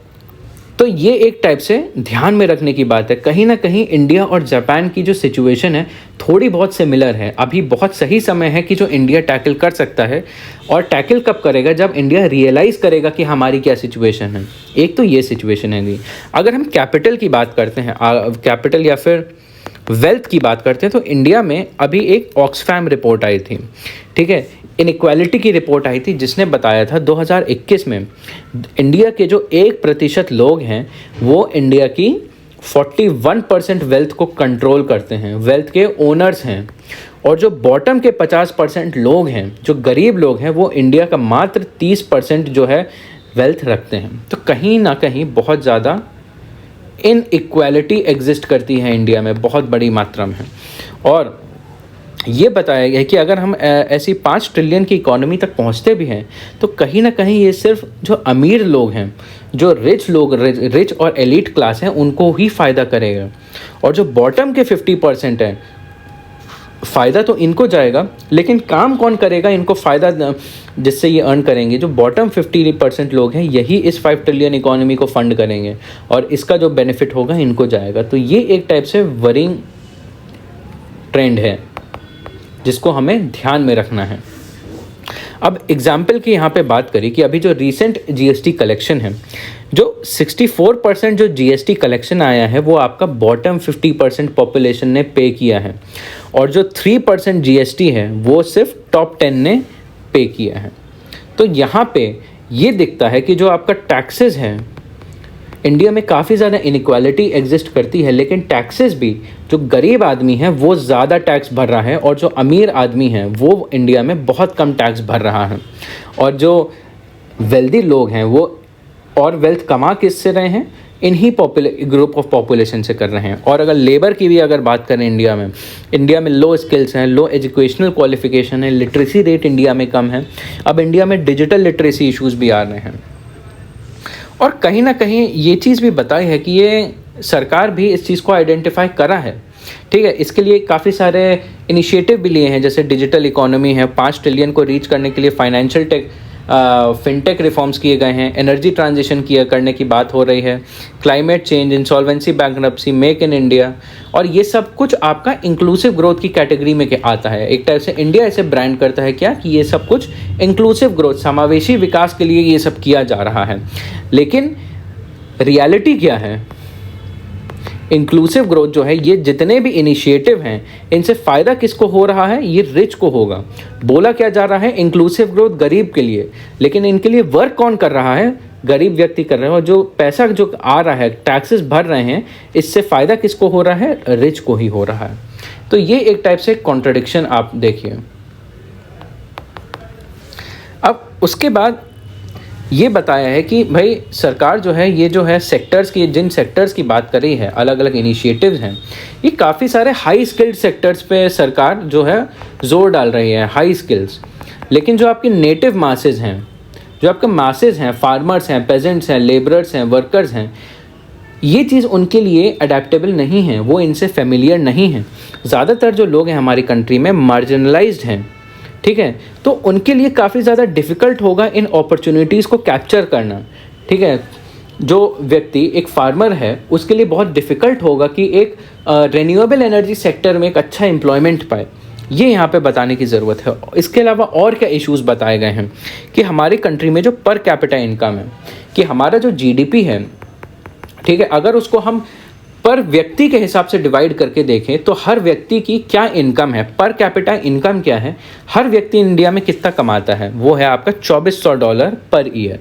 तो ये एक टाइप से ध्यान में रखने की बात है। कहीं ना कहीं इंडिया और जापान की जो सिचुएशन है थोड़ी बहुत सिमिलर है। अभी बहुत सही समय है कि जो इंडिया टैकल कर सकता है, और टैकल कब करेगा, जब इंडिया रियलाइज़ करेगा कि हमारी क्या सिचुएशन है। एक तो ये सिचुएशन है। अगर हम कैपिटल की बात करते हैं, कैपिटल या फिर वेल्थ की बात करते हैं, तो इंडिया में अभी एक ऑक्सफैम रिपोर्ट आई थी, ठीक है, इनइक्वालिटी की रिपोर्ट आई थी, जिसने बताया था 2021 में इंडिया के जो 1% लोग हैं वो इंडिया की 41% वेल्थ को कंट्रोल करते हैं, वेल्थ के ओनर्स हैं। और जो बॉटम के 50% लोग हैं, जो गरीब लोग हैं, वो इंडिया का मात्र 30% जो है वेल्थ रखते हैं। तो कहीं ना कहीं बहुत ज़्यादा इनइक्वालिटी एग्जिस्ट करती है इंडिया में, बहुत बड़ी मात्रा में। और ये बताया गया है कि अगर हम ऐसी 5 ट्रिलियन की इकोनॉमी तक पहुंचते भी हैं तो कहीं ना कहीं ये सिर्फ जो अमीर लोग हैं, जो रिच और एलीट क्लास हैं, उनको ही फ़ायदा करेगा। और जो बॉटम के 50% हैं, फ़ायदा तो इनको जाएगा, लेकिन काम कौन करेगा इनको फ़ायदा जिससे ये अर्न करेंगे? जो बॉटम 50% लोग हैं, यही इस 5 ट्रिलियन इकोनॉमी को फंड करेंगे और इसका जो बेनिफिट होगा इनको जाएगा। तो ये एक टाइप से वरिंग ट्रेंड है जिसको हमें ध्यान में रखना है। अब एग्जाम्पल की यहाँ पे बात करें कि अभी जो रिसेंट जीएसटी कलेक्शन है, जो 64% जो जीएसटी कलेक्शन आया है वो आपका बॉटम 50% पॉपुलेशन ने पे किया है, और जो 3% जीएसटी है वो सिर्फ टॉप 10 ने पे किया है। तो यहाँ पे ये दिखता है कि जो आपका टैक्सेस हैं, इंडिया में काफ़ी ज़्यादा इनइक्वालिटी एग्जिस्ट करती है, लेकिन टैक्सेस भी जो गरीब आदमी है वो ज़्यादा टैक्स भर रहा है, और जो अमीर आदमी है वो इंडिया में बहुत कम टैक्स भर रहा है। और जो वेल्दी लोग हैं वो और वेल्थ कमा किससे रहे हैं, इन्हीं ग्रुप ऑफ पॉपुलेशन से कर रहे हैं। और अगर लेबर की भी अगर बात करें, इंडिया में लो स्किल्स हैं, लो एजुकेशनल क्वालिफिकेशन है, लिटरेसी रेट इंडिया में कम है। अब इंडिया में डिजिटल लिटरेसी इश्यूज भी आ रहे हैं, और कहीं ना कहीं ये चीज़ भी बताई है कि ये सरकार भी इस चीज़ को आइडेंटिफाई करा है। ठीक है, इसके लिए काफ़ी सारे इनिशिएटिव भी लिए हैं, जैसे डिजिटल इकोनॉमी है, 5 ट्रिलियन को रीच करने के लिए फाइनेंशियल फिनटेक रिफॉर्म्स किए गए हैं, एनर्जी ट्रांजिशन करने की बात हो रही है, climate change, insolvency, bankruptcy, make in India, और ये सब कुछ आपका इंक्लूसिव ग्रोथ की कैटेगरी में आता है। एक टाइप से इंडिया ऐसे ब्रांड करता है क्या कि ये सब कुछ इंक्लूसिव ग्रोथ, समावेशी विकास के लिए ये सब किया जा रहा है। लेकिन रियलिटी क्या है? इंक्लूसिव ग्रोथ जो है, ये जितने भी इनिशिएटिव हैं इनसे फ़ायदा किसको हो रहा है? ये रिच को होगा। बोला क्या जा रहा है? इंक्लूसिव ग्रोथ गरीब के लिए, लेकिन इनके लिए वर्क कौन कर रहा है? गरीब व्यक्ति कर रहे हैं। और जो पैसा जो आ रहा है, टैक्सेस भर रहे हैं, इससे फ़ायदा किसको हो रहा है? रिच को ही हो रहा है। तो ये एक टाइप से कॉन्ट्रडिक्शन आप देखिए। अब उसके बाद ये बताया है कि भाई सरकार जो है, ये जो है सेक्टर्स की, जिन सेक्टर्स की बात कर रही है, अलग अलग इनिशिएटिव्स हैं, ये काफ़ी सारे हाई स्किल्ड सेक्टर्स पे सरकार जो है जोर डाल रही है, हाई स्किल्स। लेकिन जो आपके नेटिव मासेस हैं, जो आपके मासेस हैं, फार्मर्स हैं, पेजेंट्स हैं, लेबरर्स हैं, वर्कर्स हैं, ये चीज़ उनके लिए अडेप्टेबल नहीं है, वो इनसे फेमिलियर नहीं है। ज़्यादातर जो लोग हैं हमारी कंट्री में मार्जिनलाइज्ड हैं, ठीक है, तो उनके लिए काफ़ी ज़्यादा डिफ़िकल्ट होगा इन अपॉर्चुनिटीज़ को कैप्चर करना। ठीक है, जो व्यक्ति एक फार्मर है उसके लिए बहुत डिफ़िकल्ट होगा कि एक रिन्यूएबल एनर्जी सेक्टर में एक अच्छा एम्प्लॉयमेंट पाए। ये यहाँ पे बताने की ज़रूरत है। इसके अलावा और क्या इश्यूज़ बताए गए हैं कि हमारी कंट्री में जो पर कैपिटा इनकम है, कि हमारा जो जीडीपी है, ठीक है, अगर उसको हम पर व्यक्ति के हिसाब से डिवाइड करके देखें तो हर व्यक्ति की क्या इनकम है, पर कैपिटा इनकम क्या है, हर व्यक्ति इंडिया में कितना कमाता है, वो है आपका $2400 पर ईयर।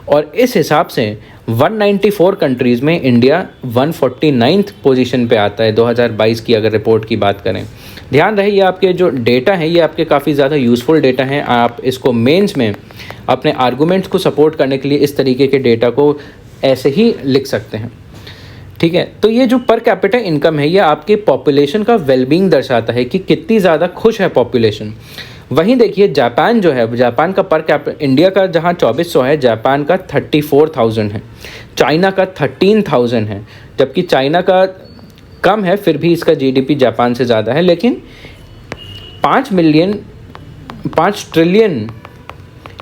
और इस हिसाब से 194 कंट्रीज़ में इंडिया 149th पोजीशन पे आता है 2022 की अगर रिपोर्ट की बात करें। ध्यान रहे, ये आपके जो डेटा हैं ये आपके काफ़ी ज़्यादा यूज़फुल डेटा हैं। आप इसको मेंस में अपने आर्गूमेंट्स को सपोर्ट करने के लिए इस तरीके के डेटा को ऐसे ही लिख सकते हैं। ठीक है, तो ये जो पर कैपिटा इनकम है ये आपके पॉपुलेशन का वेलबींग दर्शाता है कि कितनी ज़्यादा खुश है पॉपुलेशन। वहीं देखिए जापान जो है, जापान का पर कैपिटा, इंडिया का जहाँ 2400 है, जापान का 34,000 है, चाइना का 13,000 है। जबकि चाइना का कम है, फिर भी इसका जीडीपी जापान से ज़्यादा है। लेकिन 5 ट्रिलियन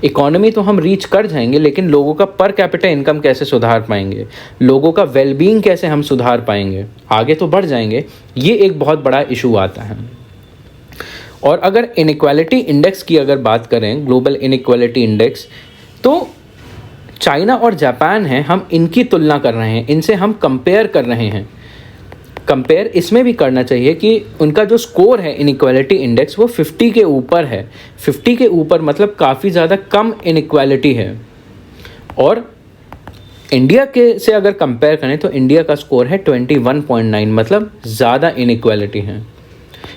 इकोनॉमी तो हम रीच कर जाएंगे, लेकिन लोगों का पर कैपिटा इनकम कैसे सुधार पाएंगे, लोगों का वेलबींग कैसे हम सुधार पाएंगे, आगे तो बढ़ जाएंगे, ये एक बहुत बड़ा इशू आता है। और अगर इनइक्वालिटी इंडेक्स की अगर बात करें, ग्लोबल इनइक्वालिटी इंडेक्स, तो चाइना और जापान हैं, हम इनकी तुलना कर रहे हैं, इनसे हम कंपेयर कर रहे हैं। कंपेयर इसमें भी करना चाहिए कि उनका जो स्कोर है इनइक्वालिटी इंडेक्स वो 50 के ऊपर है। 50 के ऊपर मतलब काफ़ी ज़्यादा कम इनइक्वालिटी है। और इंडिया के से अगर कंपेयर करें तो इंडिया का स्कोर है 21.9, मतलब ज़्यादा इनइक्वालिटी है।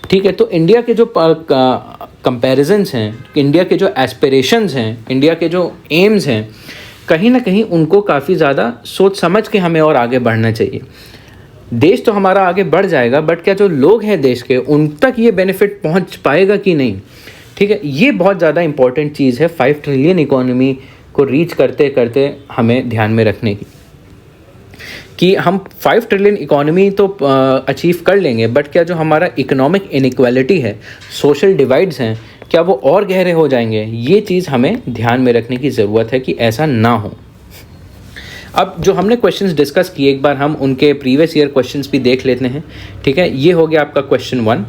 ठीक है, तो इंडिया के जो कंपैरिजन्स हैं, इंडिया के जो एस्पिरेशंस हैं, इंडिया के जो एम्स हैं, कहीं ना कहीं उनको काफ़ी ज़्यादा सोच समझ के हमें और आगे बढ़ना चाहिए। देश तो हमारा आगे बढ़ जाएगा, बट क्या जो लोग हैं देश के, उन तक ये बेनिफिट पहुंच पाएगा कि नहीं? ठीक है, ये बहुत ज़्यादा इंपॉर्टेंट चीज़ है 5 ट्रिलियन इकोनॉमी को रीच करते करते हमें ध्यान में रखने की, कि हम 5 ट्रिलियन इकोनॉमी तो अचीव कर लेंगे, बट क्या जो हमारा इकोनॉमिक इनइक्वालिटी है, सोशल डिवाइड्स हैं, क्या वो और गहरे हो जाएंगे? ये चीज़ हमें ध्यान में रखने की ज़रूरत है कि ऐसा ना हो। अब जो हमने क्वेश्चंस डिस्कस किए, एक बार हम उनके प्रीवियस ईयर क्वेश्चंस भी देख लेते हैं। ठीक है, ये हो गया आपका क्वेश्चन 1।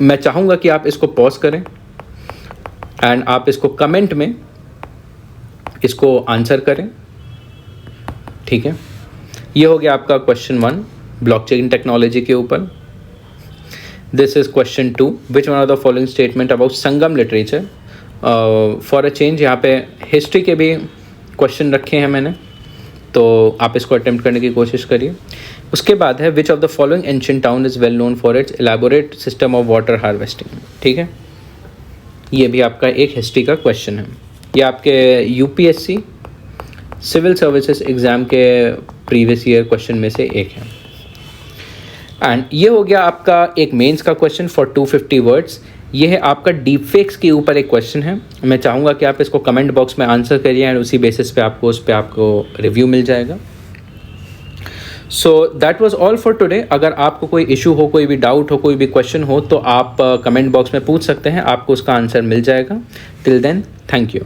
मैं चाहूँगा कि आप इसको पॉज करें एंड आप इसको कमेंट में इसको आंसर करें, ठीक है। ये हो गया आपका क्वेश्चन 1 ब्लॉकचेन टेक्नोलॉजी के ऊपर। This is question 2, which one of the following statement about Sangam literature. For a change यहाँ पे हिस्ट्री के भी क्वेश्चन रखे हैं मैंने, तो आप इसको अटेम्प्ट करने की कोशिश करिए। उसके बाद है which of the following ancient town is well known for its elaborate system of water harvesting, ठीक है। ये भी आपका एक हिस्ट्री का क्वेश्चन है। ये आपके यूपीएससी सिविल सर्विसेज एग्ज़ाम के प्रीवियस ईयर क्वेश्चन में से एक है। एंड ये हो गया आपका एक मेंस का क्वेश्चन फॉर 250 वर्ड्स। ये है आपका डीप फेक्स के ऊपर एक क्वेश्चन है। मैं चाहूँगा कि आप इसको कमेंट बॉक्स में आंसर करिए एंड उसी बेसिस पे आपको उस पर आपको रिव्यू मिल जाएगा। So that was all for today. अगर आपको कोई इशू हो, कोई भी डाउट हो, कोई भी क्वेश्चन हो तो आप कमेंट बॉक्स में पूछ सकते हैं, आपको उसका आंसर मिल जाएगा। Till then, thank you.